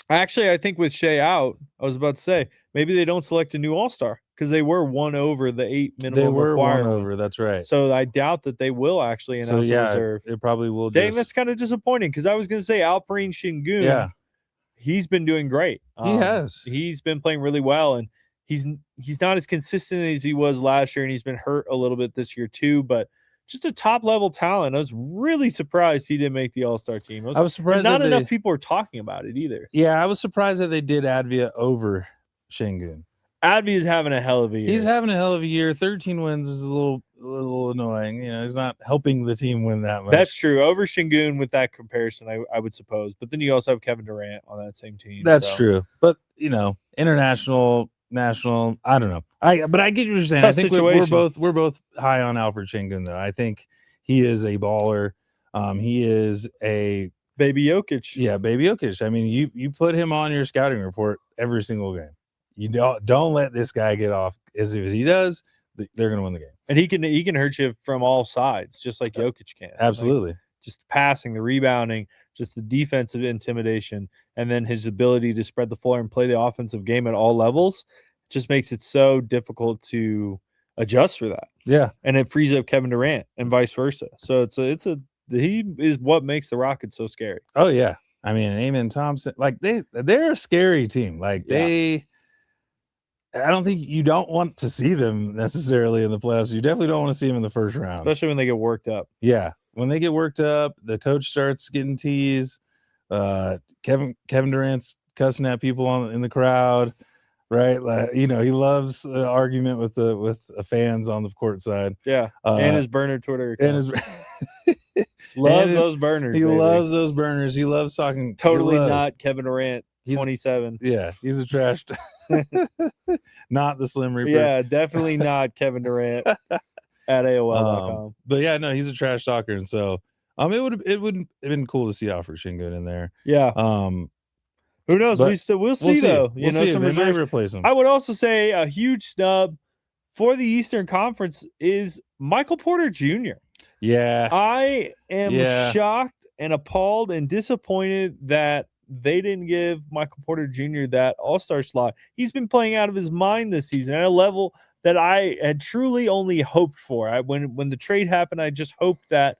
actually, I think with Shea out, I was about to say, maybe they don't select a new All-Star, because they were 1 over the 8 minimum They were requirement. 1 over, that's right. So I doubt that they will actually announce a reserve. It probably will. Dang, that's kind of disappointing, because I was going to say Alperen Şengün. Yeah. He's been doing great. He has. He's been playing really well, and he's not as consistent as he was last year, and he's been hurt a little bit this year too, but just a top-level talent. I was really surprised he didn't make the All-Star team. I was surprised not enough people were talking about it either. Yeah, I was surprised that they did Advia over Şengün. Advia is having a hell of a year. He's having a hell of a year. 13 wins is a little annoying. You know, he's not helping the team win that much. That's true. Over Şengün with that comparison, I would suppose. But then you also have Kevin Durant on that same team. That's true. But, you know, international, national, I don't know. But I get what you're saying. Tough I think we're both high on Alfred Şengün, though. I think he is a baller. He is a baby Jokic. Yeah, baby Jokic. I mean, you put him on your scouting report every single game. You don't let this guy get off. As if he does, they're going to win the game. And he can hurt you from all sides, just like Jokic can. Absolutely. Like, just the passing, the rebounding, just the defensive intimidation, and then his ability to spread the floor and play the offensive game at all levels just makes it so difficult to adjust for that. Yeah. And it frees up Kevin Durant and vice versa. So he is what makes the Rockets so scary. Oh yeah. I mean, Amen Thompson, like they're a scary team. Like I don't think you don't want to see them necessarily in the playoffs. You definitely don't want to see them in the first round, especially when they get worked up. Yeah, when they get worked up, the coach starts getting teased. Kevin Durant's cussing at people in the crowd, right? Like, you know, he loves argument with the fans on the court side. Yeah, and his burner Twitter account. And his loves those burners. He loves those burners. He loves talking. Totally not Kevin Durant. 27. Yeah, he's a trash. Not the Slim Reaper. Yeah, definitely not Kevin Durant at AOL.com. But yeah, no, he's a trash talker, and so it would have been cool to see Alfred Şengün in there. Yeah. Who knows? We'll see though. We'll see. Some reserve replacement. I would also say a huge snub for the Eastern Conference is Michael Porter Jr. Yeah. I am shocked and appalled and disappointed that they didn't give Michael Porter Jr. that All-Star slot. He's been playing out of his mind this season at a level that I had truly only hoped for. When the trade happened, I just hoped that,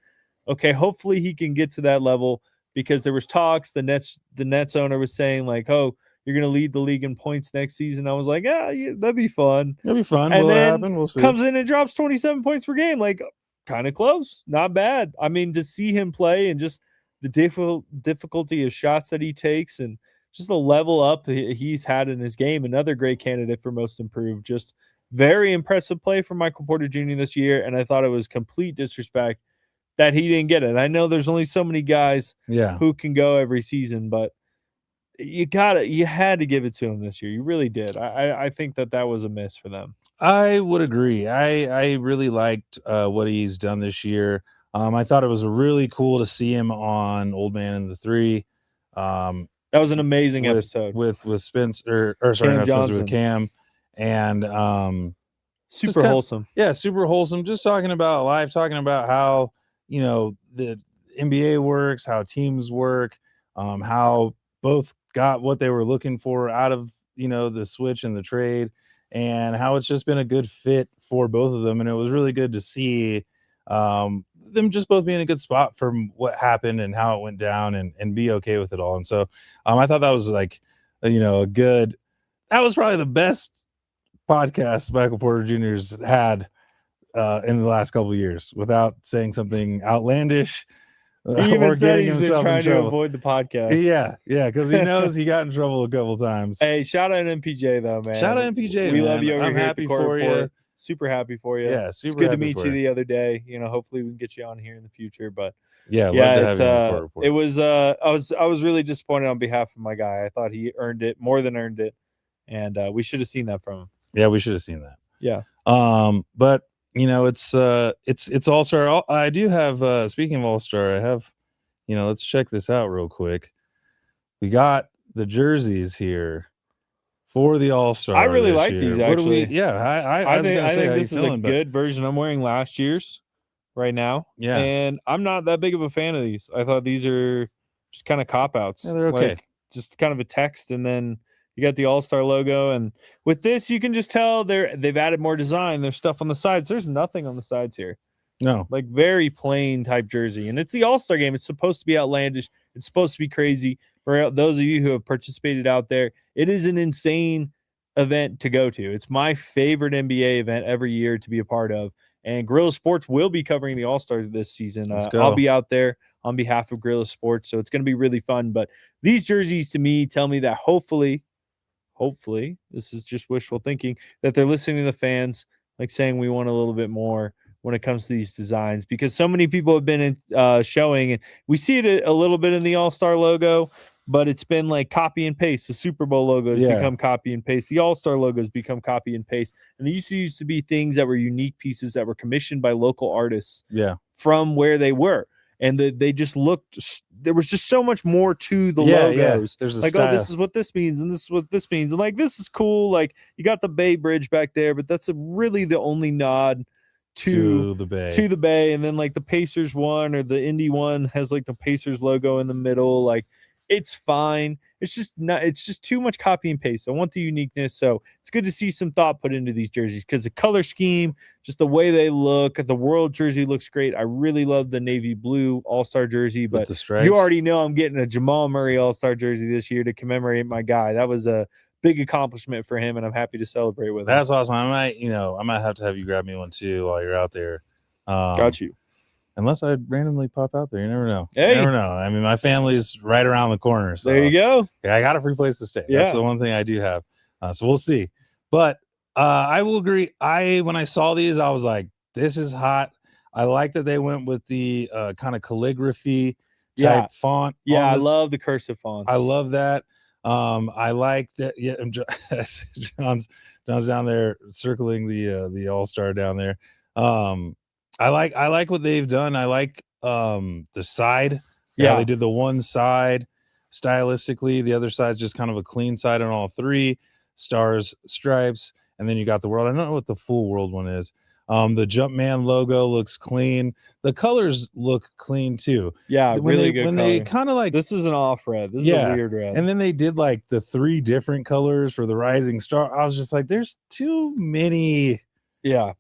okay, hopefully he can get to that level, because there was talks. The Nets owner was saying like, oh, you're going to lead the league in points next season. I was like, yeah, that'd be fun. That'd be fun. And Will then happen? We'll see. Comes in and drops 27 points per game. Like, kind of close. Not bad. I mean, to see him play and just the difficulty of shots that he takes and just the level up he's had in his game. Another great candidate for most improved. Just very impressive play from Michael Porter Jr. this year, and I thought it was complete disrespect that he didn't get it. I know there's only so many guys who can go every season, but you had to give it to him this year. You really did. I think that was a miss for them. I would agree. I really liked what he's done this year. I thought it was really cool to see him on Old Man and the Three. That was an amazing episode with Spencer, or sorry, not Spencer, with Cam, and super wholesome. Yeah, super wholesome. Just talking about life, talking about how, you know, the NBA works, how teams work, how both got what they were looking for out of, you know, the switch and the trade, and how it's just been a good fit for both of them. And it was really good to see them just both be in a good spot from what happened and how it went down, and be okay with it all. And so I thought that was like, you know, that was probably the best podcast Michael Porter Jr.'s had in the last couple of years, without saying something outlandish. He even or said getting he's been himself in trying to trouble. avoid the podcast. Yeah, because he knows he got in trouble a couple times. Hey, shout out MPJ though, man. Shout out MPJ, We man. love you over I'm here at happy the Court for Report. you. Super happy for you. Yeah, It's super good to happy meet for you you. the other day. Hopefully we can get you on here in the future. But Yeah, love to have you on the Court Report. It was I was really disappointed on behalf of my guy. I thought he earned it, more than earned it, and we should have seen that from him. Yeah, we should have seen that. Yeah. But it's All-Star. I do have speaking of All-Star, I have, let's check this out real quick. We got the jerseys here for the All-Star. I really like these, actually. I think this is a good version. I'm wearing last year's right now. Yeah. And I'm not that big of a fan of these. I thought these are just kind of cop-outs. Yeah, they're okay. Like, just kind of a text, and then you got the All-Star logo. And with this, you can just tell they've added more design. There's stuff on the sides. There's nothing on the sides here. No. Like, very plain type jersey. And it's the All-Star game. It's supposed to be outlandish. It's supposed to be crazy. For those of you who have participated out there, it is an insane event to go to. It's my favorite NBA event every year to be a part of. And Guerrilla Sports will be covering the All-Stars this season. I'll be out there on behalf of Guerrilla Sports, so it's going to be really fun. But these jerseys, to me, tell me that hopefully, this is just wishful thinking, that they're listening to the fans, like saying we want a little bit more when it comes to these designs, because so many people have been showing, and we see it a little bit in the All-Star logo, but it's been like copy and paste. The Super Bowl logos become copy and paste. The All-Star logos become copy and paste. And these used to be things that were unique pieces that were commissioned by local artists from where they were. And they just looked, there was just so much more to the logos. There's a like, style. oh, this is what this means, and this is what this means. And like, this is cool. Like, you got the Bay Bridge back there, but that's really the only nod to the Bay. And then like the Pacers one or the Indy one has like the Pacers logo in the middle. Like, it's fine. It's just too much copy and paste. I want the uniqueness. So it's good to see some thought put into these jerseys, because the color scheme, just the way they look, the World jersey looks great. I really love the navy blue All-Star jersey, but the stripes. You already know I'm getting a Jamal Murray All-Star jersey this year to commemorate my guy. That was a big accomplishment for him, and I'm happy to celebrate with him. That's awesome. I might have to have you grab me one too while you're out there. Got you. Unless I randomly pop out there. You never know. Hey. You never know. I mean, my family's right around the corner. So there you go. I got a free place to stay. Yeah. That's the one thing I do have. So we'll see. But I will agree. When I saw these, I was like, this is hot. I like that they went with the kind of calligraphy type font. Yeah, I love the cursive fonts. I love that. I like that. Yeah, John's down there circling the All-Star down there. I like what they've done. I like the side. Yeah, they did the one side stylistically. The other side's just kind of a clean side on all three. Stars, stripes, and then you got the world. I don't know what the full world one is. The Jumpman logo looks clean. The colors look clean too. Yeah, really good. When they kind of like, this is an off red. This is a weird red. And then they did like the 3 different colors for the rising star. I was just like, there's too many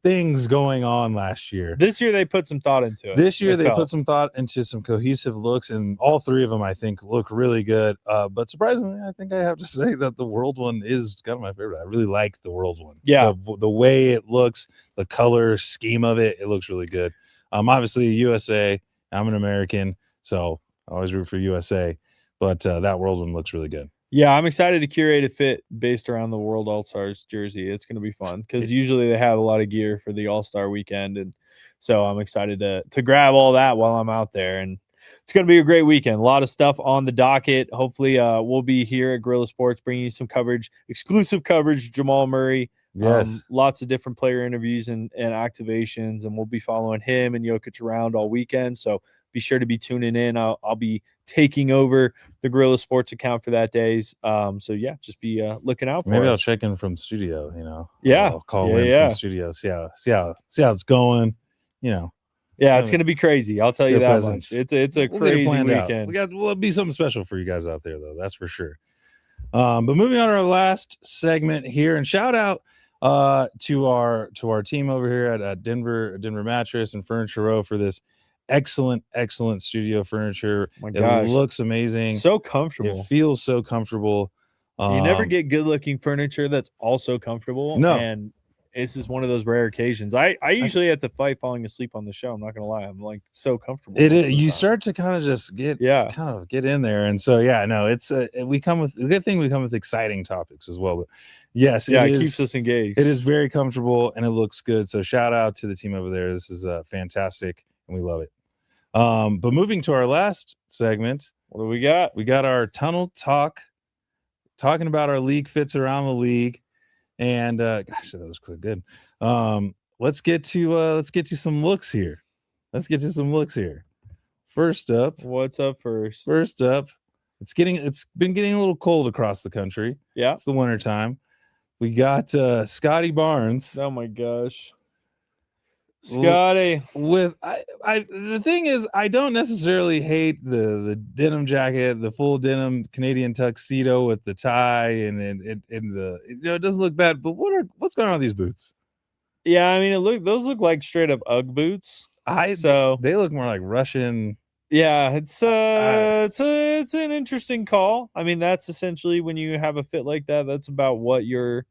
things going on last year. This year they put some thought into it. This year they put some thought into some cohesive looks, and all 3 of them I think look really good. But surprisingly, I think I have to say that the world one is kind of my favorite. I really like the world one. Yeah, the way it looks, the color scheme of it looks really good. Obviously USA. I'm an American, so I always root for USA. But that world one looks really good. Yeah, I'm excited to curate a fit based around the World All-Stars jersey. It's going to be fun, because usually they have a lot of gear for the All-Star weekend, and so I'm excited to grab all that while I'm out there. And it's going to be a great weekend. A lot of stuff on the docket. Hopefully, we'll be here at Guerrilla Sports bringing you some coverage, exclusive coverage. Jamal Murray. Yes. Lots of different player interviews and activations, and we'll be following him and Jokic around all weekend. So be sure to be tuning in. I'll be taking over the Guerrilla Sports account for that days. So yeah, just be looking out for Maybe us. I'll check in from studio, Yeah. I'll call in from studio, see how it's going, Yeah, it's gonna be crazy. I'll tell you that much. It's a crazy weekend. We'll be something special for you guys out there, though. That's for sure. But moving on to our last segment here, and shout out to our team over here at Denver Mattress and Furniture Row for this excellent studio furniture. Oh my gosh. It looks amazing, so comfortable. It feels so comfortable. You never get good looking furniture that's also comfortable. No. And this is one of those rare occasions. I usually have to fight falling asleep on the show. I'm not gonna lie. I'm like so comfortable. It is. You start to kind of just get in there, and so no, it's we come with the good thing. We come with exciting topics as well. But yes, it keeps us engaged. It is very comfortable and it looks good. So shout out to the team over there. This is fantastic, and we love it. But moving to our last segment, what do we got? We got our tunnel talk, talking about our league fits around the league. And gosh, that was so good. Let's get to some looks here. First up, what's up first? First up, it's been getting a little cold across the country. Yeah, it's the winter time. We got Scotty Barnes. Oh my gosh, Scotty. The thing is, I don't necessarily hate the denim jacket, the full denim Canadian tuxedo with the tie and the it doesn't look bad. But what's going on with these boots? Yeah, I mean, those look like straight up UGG boots. They look more like Russian. Yeah, it's an interesting call. I mean, that's essentially when you have a fit like that. That's about what you're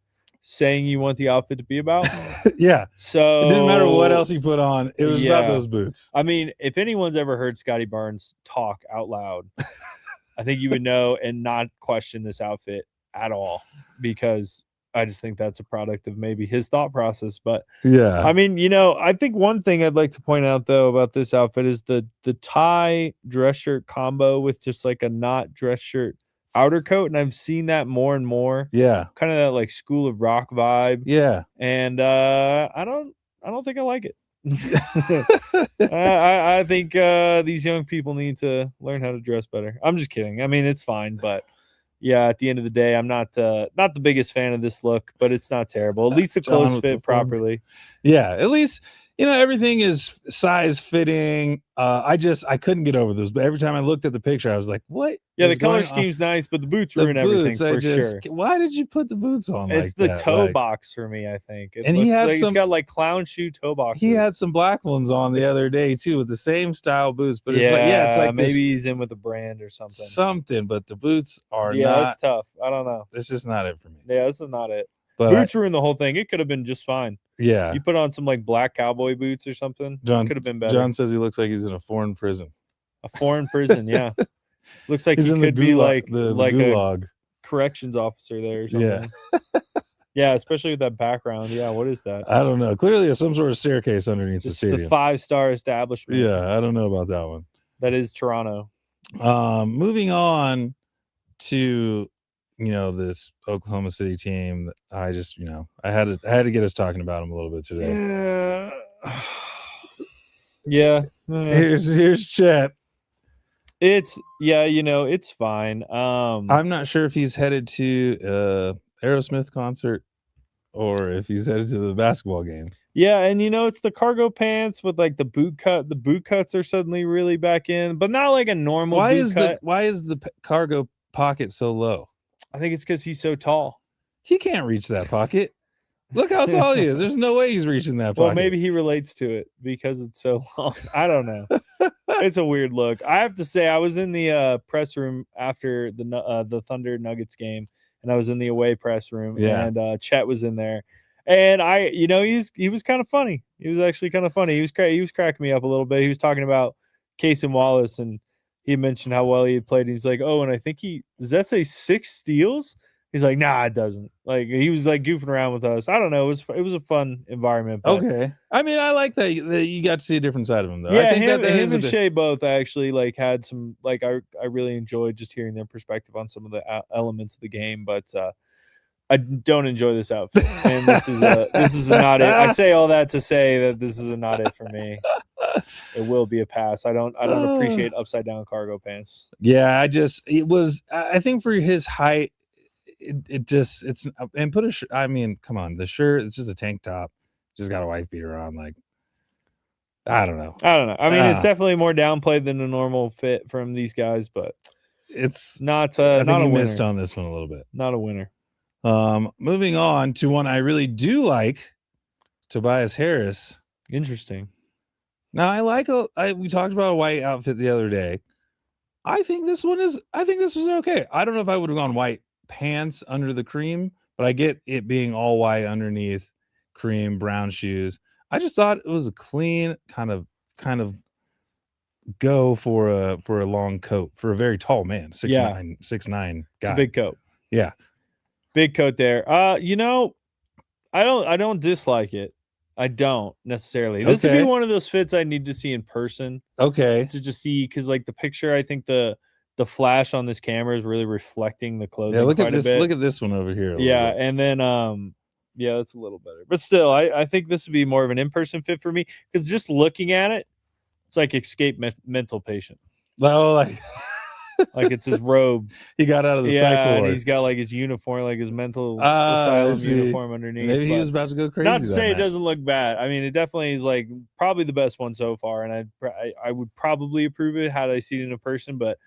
saying you want the outfit to be about. Yeah. So it didn't matter what else you put on. It was about those boots. I mean, if anyone's ever heard Scotty Barnes talk out loud, I think you would know and not question this outfit at all, because I just think that's a product of maybe his thought process. But yeah, I mean, I think one thing I'd like to point out though about this outfit is the tie dress shirt combo with just like a not dress shirt outer coat, and I've seen that more and more. Yeah, kind of that like School of Rock vibe. Yeah, and I don't think I like it. I think these young people need to learn how to dress better. I'm just kidding. I mean, it's fine, but yeah, at the end of the day, I'm not the biggest fan of this look, but it's not terrible. At least the clothes fit properly. Yeah, at least everything is size fitting. I couldn't get over those, but every time I looked at the picture, I was like, "What?" Yeah, the color scheme's nice, but the boots ruin everything for sure. Why did you put the boots on? It's like the toe box for me, I think. And he had he's got like clown shoe toe boxes. He had some black ones on the other day too, with the same style boots. But it's like maybe he's in with a brand or something. But the boots are not. It's tough. I don't know. It's just not it for me. Yeah, this is not it. But boots ruined the whole thing. It could have been just fine. Yeah, you put on some like black cowboy boots or something. John could have been better. John says he looks like he's in a foreign prison. A foreign prison, yeah. Looks like he's he could be like the gulag. A corrections officer there or something. Yeah. Yeah, especially with that background. Yeah, what is that? I don't know. Clearly, there's some sort of staircase underneath just the stadium. The 5-star establishment. Yeah, I don't know about that one. That is Toronto. Moving on to this Oklahoma City team. I just I had to get us talking about them a little bit today. Yeah. Here's Chet. It's it's fine. I'm not sure if he's headed to Aerosmith concert or if he's headed to the basketball game. Yeah, and it's the cargo pants with like the boot cut. The boot cuts are suddenly really back in, but not like a normal boot cut. Why is the cargo pocket so low? I think it's because he's so tall. He can't reach that pocket. Look how tall he is. There's no way he's reaching that pocket. Well, maybe he relates to it because it's so long. I don't know. It's a weird look. I have to say, I was in the press room after the Thunder Nuggets game, and I was in the away press room, and Chet was in there, and he was kind of funny. He was actually kind of funny. He was cracking me up a little bit. He was talking about Cason Wallace, and he mentioned how well he had played. And he's like, "Oh, and I think does that say 6 steals?" He's like, "Nah, it doesn't." Like he was like goofing around with us. I don't know. It was a fun environment. But okay. I mean, I like that you got to see a different side of him, though. Yeah, I think him and Shea both actually like had some like I really enjoyed just hearing their perspective on some of the elements of the game. But I don't enjoy this outfit, and this is not it. I say all that to say that this is not it for me. It will be a pass. I don't appreciate upside down cargo pants. Yeah, I think for his height. I mean, come on, the shirt, it's just a tank top, just got a wife beater on. Like, I don't know. I mean, it's definitely more downplayed than a normal fit from these guys, but it's not I not a winner. Missed on this one a little bit. Not a winner. Moving on to one I really do like, Tobias Harris. Interesting. Now we talked about a white outfit the other day. I think this was okay. I don't know if I would have gone white pants under the cream, but I get it being all white underneath, cream brown shoes. I just thought it was a clean kind of go for a long coat for a very tall man, 6'9", 6'9" guy. It's a big coat. Yeah. Big coat there. I don't dislike it. I don't necessarily. This would be one of those fits I need to see in person. Okay. To just see, because like the picture, I think the flash on this camera is really reflecting the clothing. Yeah, look quite at this. a bit. Look at this one over here. Yeah, and then yeah, that's a little better. But still, I think this would be more of an in-person fit for me, because just looking at it, it's like escape mental patient. Oh, like it's his robe. He got out of the psych ward. And he's got like his uniform, like his mental asylum uniform underneath. Maybe he was about to go crazy. Not to say it doesn't look bad. I mean, it definitely is like probably the best one so far, and I would probably approve it had I seen it in person. But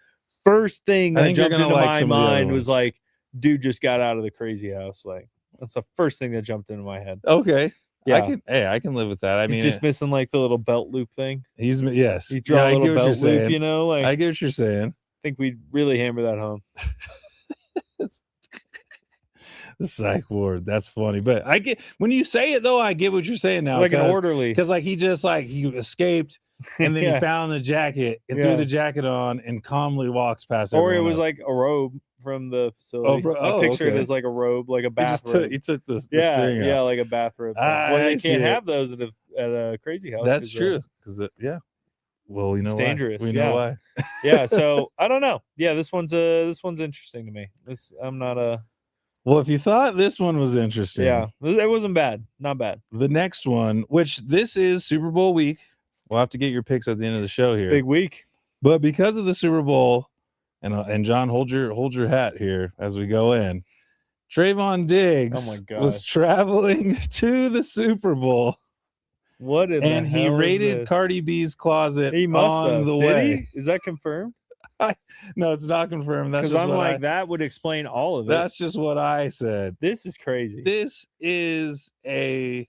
first thing that jumped into my mind was like, dude just got out of the crazy house. Like that's the first thing that jumped into my head. Okay. Yeah. I can live with that. I mean, he's just missing like the little belt loop thing. He's drawn a little belt loop, you know. Like I get what you're saying. I think we'd really hammer that home. The psych ward. That's funny, but I get when you say it though. I get what you're saying now. Like an orderly, because like he escaped and then he found the jacket and threw the jacket on and calmly walks past. Or it was like a robe from the facility. I picture it as like a robe, like a bathrobe. He took the string out. Yeah, like a bathrobe. Well, they can't have those at a crazy house. That's true. Because well, you know, it's dangerous. We know why. Yeah, so I don't know. Yeah, this one's interesting to me. I'm not a. Well, if you thought this one was interesting, yeah, it wasn't bad. Not bad. The next one, which this is Super Bowl week, we'll have to get your picks at the end of the show here. Big week. But because of the Super Bowl, and John, hold your hat here as we go in. Trayvon Diggs was traveling to the Super Bowl. What in and the he hell raided is this? Cardi B's closet He must on have. the Did way. he? Is that confirmed? No, it's not confirmed. That's Because just I'm like, that would explain all of it. That's just what I said. This is crazy. This is a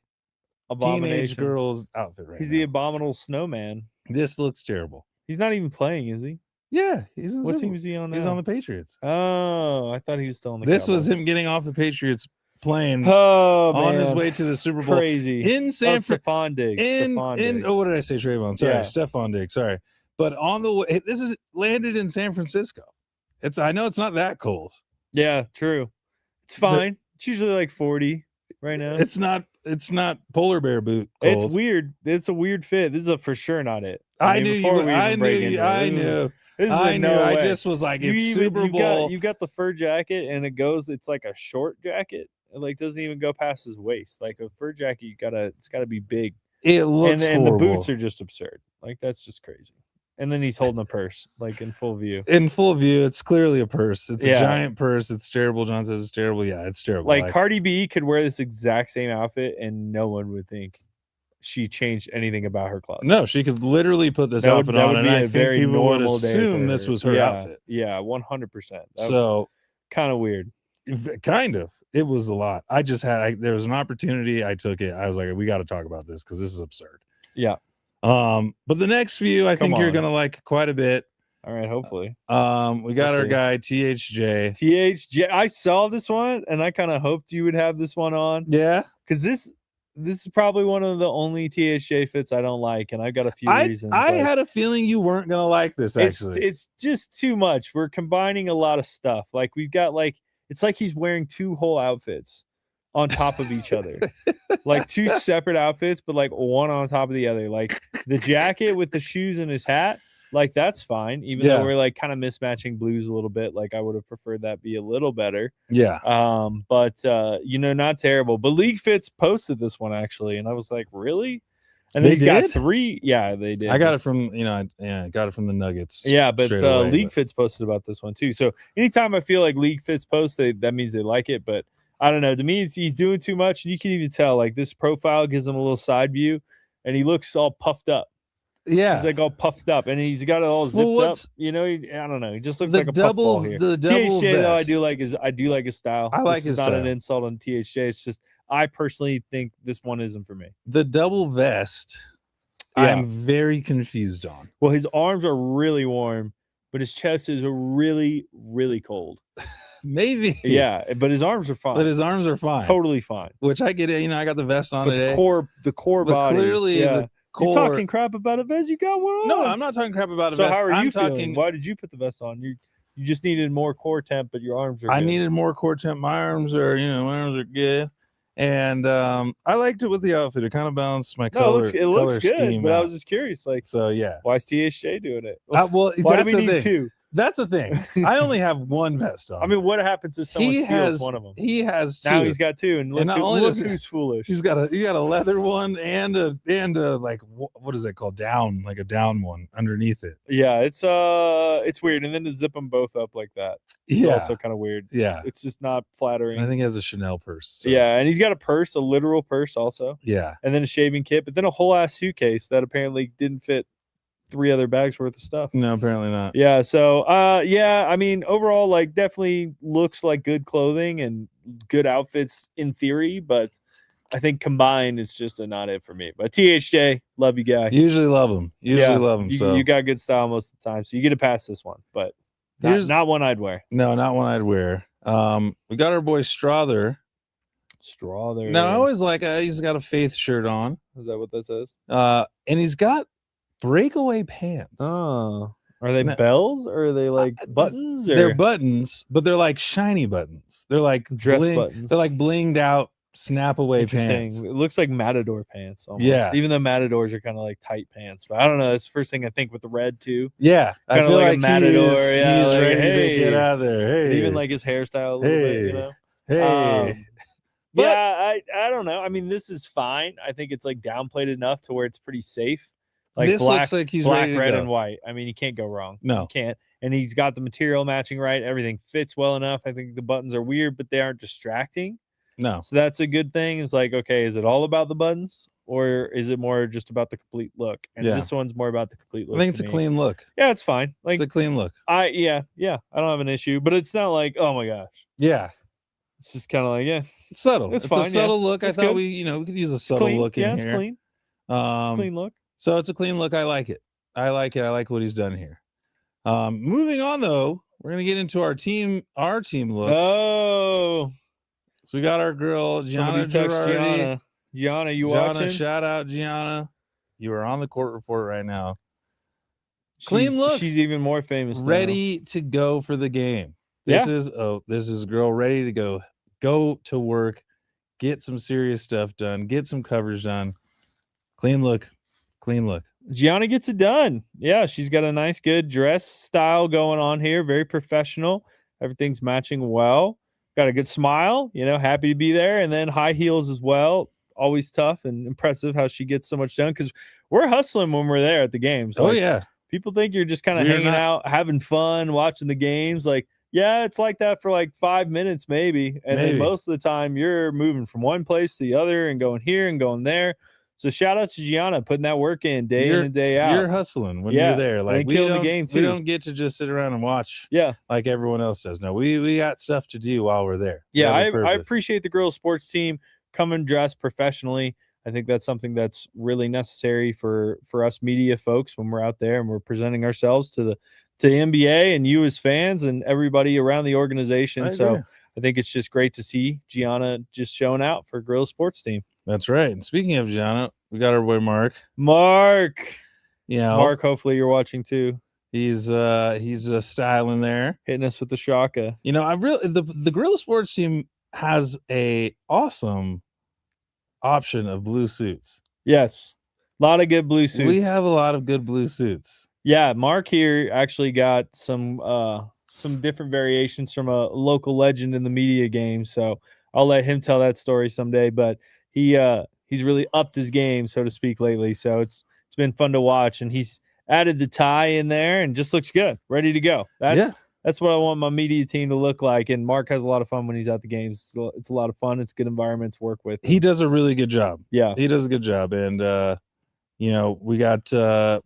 teenage girl's outfit right He's now. the abominable snowman. This looks terrible. He's not even playing, is he? Yeah, he's in the What Super team is he on now? He's on the Patriots. Oh, I thought he was still on the This Cowboys. was him getting off the Patriots plane on his way to the Super Bowl. Crazy. In San Francisco. Stephon Diggs. What did I say, Trayvon? Sorry, Stephon Diggs. Sorry. But on the way, this is landed in San Francisco. I know it's not that cold. Yeah, true. It's fine. It's usually like 40 right now. It's not polar bear boot cold. It's weird. It's a weird fit. This is for sure not it. I knew. I just was like, it's Super Bowl. You got the fur jacket, and it's like a short jacket. It like doesn't even go past his waist. Like a fur jacket, it's gotta be big. It looks and the boots are just absurd. Like that's just crazy. And then he's holding a purse, like in full view. In full view, it's clearly a purse. It's a giant purse. It's terrible. John says it's terrible. Yeah, it's terrible. Like Cardi B could wear this exact same outfit, and no one would think she changed anything about her closet. No, she could literally put this outfit on, and I think people would assume this was her outfit. Yeah, 100%. So kind of weird. Kind of. It was a lot. I just there was an opportunity. I took it. I was like, we got to talk about this because this is absurd. Yeah. But the next few, I think you're gonna like quite a bit. All right, hopefully. We got our guy THJ. THJ. I saw this one, and I kind of hoped you would have this one on. Yeah, because this is probably one of the only THJ fits I don't like, and I've got a few reasons. I had a feeling you weren't gonna like this. Actually, it's just too much. We're combining a lot of stuff. Like we've got it's like he's wearing two whole outfits on top of each other, like two separate outfits, but like one on top of the other. Like the jacket with the shoes and his hat, like that's fine, even though we're like kind of mismatching blues a little bit. Like I would have preferred that be a little better. Yeah. But not terrible. But League Fits posted this one actually, and I was like, really? And then he's got 3. Yeah, they did. I got it from got it from the Nuggets. Yeah, but League Fits posted about this one too. So anytime I feel like League Fits post, that means they like it. But I don't know. To me, he's doing too much. You can even tell. Like this profile gives him a little side view, and he looks all puffed up. Yeah, he's like all puffed up, and he's got it all zipped up. I don't know. He just looks like a puffball here. The double THJ vest. though, I do like his style. I like his style. It's not an insult on THJ. It's just I personally think this one isn't for me. The double vest, I'm very confused on. Well, his arms are really warm, but his chest is really, really cold. Maybe. Yeah, but his arms are fine. But his arms are fine. Totally fine. Which I get it. You know, I got the vest on But today. the core But body. clearly yeah. the core. You're talking crap about a vest. You got one on. No, I'm not talking crap about a so vest. how are you I'm feeling? talking. Why did you put the vest on? You just needed more core temp, but your arms are I good. needed more core temp. My arms are good. And I liked it with the outfit. It kind of balanced my color. It looks good. Scheme but out. I was just curious, like, so yeah. Why is THJ doing it? Well, why do we need two? That's the thing. I only have one vest on. I mean, what happens if someone steals one of them? He has two. Now he's got two, and look who's foolish. He's got a leather one and a like what is that called? Down, like a down one underneath it. Yeah, it's weird, and then to zip them both up like that. It's also kind of weird. Yeah, it's just not flattering. And I think he has a Chanel purse. So. Yeah, and he's got a literal purse also. Yeah, and then a shaving kit, but then a whole ass suitcase that apparently didn't fit 3 other bags worth of stuff. No, apparently not. Yeah, so I mean, overall, like, definitely looks like good clothing and good outfits in theory, but I think combined it's just a not it for me. But THJ, love you guy. Usually love him. Love him. You got good style most of the time, so you get to pass this one, but not one I'd wear. No, not one I'd wear. We got our boy Strother. Now I always like he's got a Faith shirt on. Is that what that says? And he's got breakaway pants. Oh, are they bells or are they like buttons? Or? They're buttons, but they're like shiny buttons. They're like dress buttons. They're like blinged out snap away pants. It looks like Matador pants. Almost. Yeah, even though Matadors are kind of like tight pants. But I don't know. That's the first thing I think with the red too. Yeah, kind of like a Matador. He's like, ready to get out of there. Hey, even like his hairstyle a little bit. You know. Hey. I don't know. I mean, this is fine. I think it's like downplayed enough to where it's pretty safe. Like this looks like he's black, ready red, to and white. I mean, you can't go wrong. No, you can't. And he's got the material matching right. Everything fits well enough. I think the buttons are weird, but they aren't distracting. No. So that's a good thing. It's like, okay, is it all about the buttons or is it more just about the complete look? And this one's more about the complete look. I think it's a clean look. Yeah, it's fine. Like, it's a clean look. I don't have an issue, but it's not like, oh my gosh. Yeah. It's just kind of like, yeah. It's subtle. It's fine, a subtle look. I thought good. we could use a subtle look in here. Yeah, it's clean. It's a clean look. So it's a clean look. I like it. I like what he's done here. Moving on though, we're gonna get into our team looks. Oh, so we got our girl Gianna Girardi. Gianna, you watching? Shout out Gianna. You are on the court report right now. Clean look. She's even more famous. Ready to go for the game. This is a girl ready to go to work, get some serious stuff done, get some coverage done. Clean look. Gianna gets it done. Yeah, she's got a nice, good dress style going on here. Very professional. Everything's matching well. Got a good smile, happy to be there. And then high heels as well. Always tough and impressive how she gets so much done because we're hustling when we're there at the games. Like, yeah. People think you're just kind of hanging out, having fun, watching the games. Like, yeah, it's like that for like 5 minutes maybe. And then most of the time you're moving from one place to the other and going here and going there. So shout out to Gianna putting that work in day in and day out. You're hustling when you're there. Like we don't get to just sit around and watch like everyone else does. No, we got stuff to do while we're there. Yeah, I appreciate the girls sports team coming dressed professionally. I think that's something that's really necessary for us media folks when we're out there and we're presenting ourselves to the NBA and you as fans and everybody around the organization. So I think it's just great to see Gianna just showing out for girls sports team. That's right. And speaking of Gianna, we got our boy Mark. Yeah, Mark. Hopefully you're watching too. He's styling there, hitting us with the shaka. The Guerrilla Sports team has a awesome option of blue suits. Yes, a lot of good blue suits. We have a lot of good blue suits. Yeah, Mark here actually got some different variations from a local legend in the media game. So I'll let him tell that story someday. But he's really upped his game, so to speak, lately. So it's been fun to watch, and he's added the tie in there and just looks good, ready to go. That's what I want my media team to look like. And Mark has a lot of fun when he's at the games. So it's a lot of fun. It's a good environment to work with. He does a really good job. Yeah, he does a good job, and we have a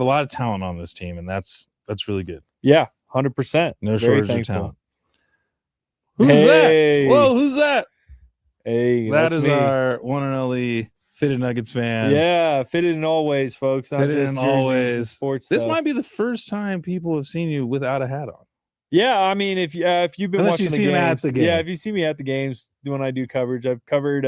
lot of talent on this team, and that's really good. Yeah, 100%. No shortage of talent. Who's that? Whoa, who's that? Hey, that is me. Our one and only Fitted Nuggets fan. Yeah, Fitted in all ways, folks. Not Fitted just in all ways. Sports. This might be the first time people have seen you without a hat on. Yeah, I mean, if you've been Unless you watching the see him at games, the game. yeah, if you see me at the games when I do coverage, I've covered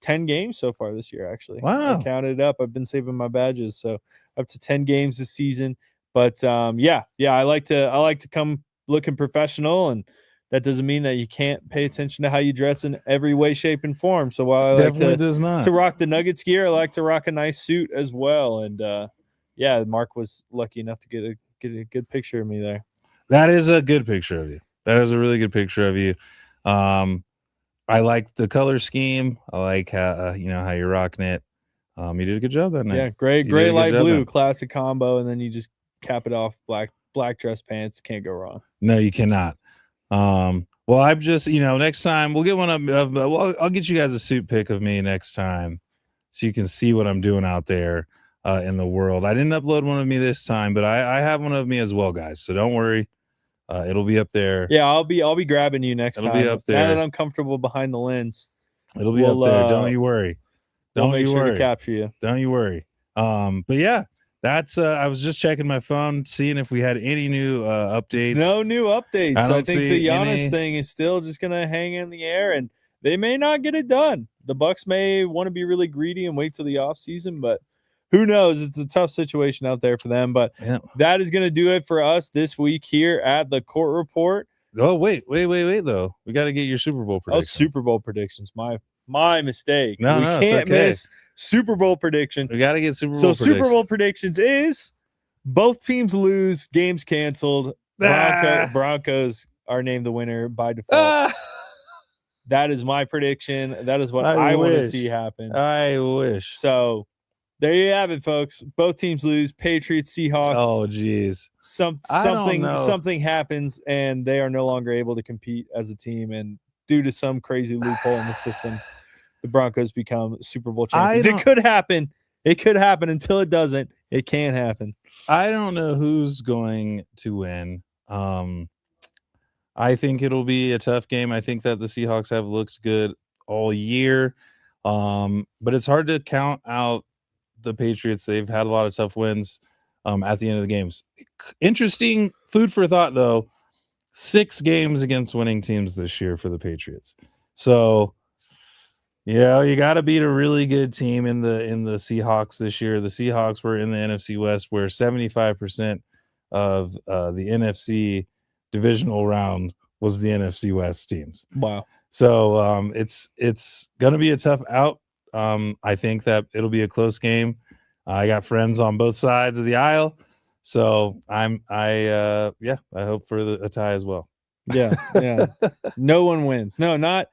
10 games so far this year. Actually, I Wow. counted it up. I've been saving my badges, so up to 10 games this season. But yeah, I like to come looking professional, and that doesn't mean that you can't pay attention to how you dress in every way, shape, and form. So while I like Definitely does not. to rock the Nuggets gear, I like to rock a nice suit as well. And yeah, Mark was lucky enough to get a good picture of me there. That is a good picture of you. That is a really good picture of you. I like the color scheme. I like how how you're rocking it. You did a good job that night. Yeah, gray, light blue, classic combo, and then you just cap it off black dress pants. Can't go wrong. No, you cannot. Well, I'm just next time we'll get one of well, I'll get you guys a suit pic of me next time, so you can see what I'm doing out there in the world. I didn't upload one of me this time, but I have one of me as well, guys. So don't worry. It'll be up there. Yeah, I'll be grabbing you next time. It'll be up there. Now that I'm comfortable behind the lens, it'll be up there. Don't you worry. Don't make sure to capture you. Don't you worry. But yeah, that's I was just checking my phone, seeing if we had any new updates. No new updates. I think the Giannis any... thing is still just gonna hang in the air, and they may not get it done. The Bucks may want to be really greedy and wait till the offseason, but who knows? It's a tough situation out there for them. But that is going to do it for us this week here at the Court Report. Oh, wait, though. We got to get your Super Bowl predictions. Oh, Super Bowl predictions. My mistake. No, we can't miss Super Bowl predictions. We got to get Super Bowl predictions. So Super Bowl predictions is both teams lose, games canceled. Broncos are named the winner by default. That is my prediction. That is what I want to see happen. I wish. So there you have it, folks. Both teams lose. Patriots, Seahawks. Oh, geez. Something happens, and they are no longer able to compete as a team. And due to some crazy loophole in the system, the Broncos become Super Bowl champions. It could happen. It could happen. Until it doesn't, it can't happen. I don't know who's going to win. I think it'll be a tough game. I think that the Seahawks have looked good all year. But it's hard to count out the Patriots. They've had a lot of tough wins at the end of the games. Interesting food for thought, though. 6 games against winning teams this year for the Patriots. So, you got to beat a really good team in the Seahawks this year. The Seahawks were in the NFC West, where 75% of the NFC divisional round was the NFC West teams. Wow. So it's going to be a tough out. I think that it'll be a close game. I got friends on both sides of the aisle, so I hope for a tie as well. Yeah. No one wins. No, not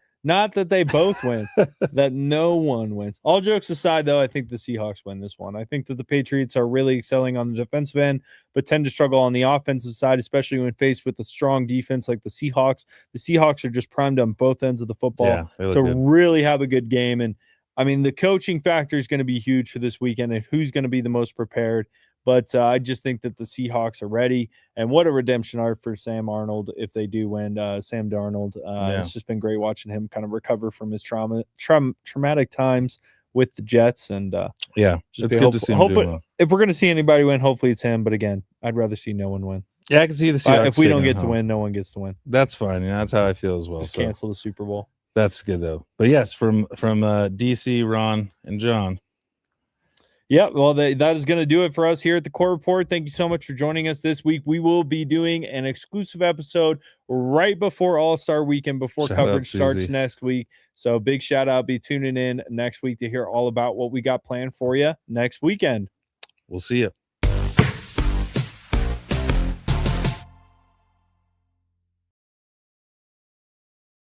that they both win. That no one wins. All jokes aside, though, I think the Seahawks win this one. I think that the Patriots are really excelling on the defensive end, but tend to struggle on the offensive side, especially when faced with a strong defense like the Seahawks. The Seahawks are just primed on both ends of the football to really have a good game. And I mean, the coaching factor is going to be huge for this weekend, and who's going to be the most prepared. But I just think that the Seahawks are ready, and what a redemption arc for Sam Arnold if they do win. Sam Darnold, it's just been great watching him kind of recover from his traumatic times with the Jets, and it's good to see him doing well. If we're going to see anybody win, hopefully it's him. But again, I'd rather see no one win. Yeah, I can see the Seahawks. If we don't get to win, no one gets to win. That's fine. That's how I feel as well. Just cancel the Super Bowl. That's good though. But yes, from DC, Ron, and John. Yeah, well, that is going to do it for us here at the Court Report. Thank you so much for joining us this week. We will be doing an exclusive episode right before All-Star Weekend, before coverage starts next week. So big shout out. Be tuning in next week to hear all about what we got planned for you next weekend. We'll see you.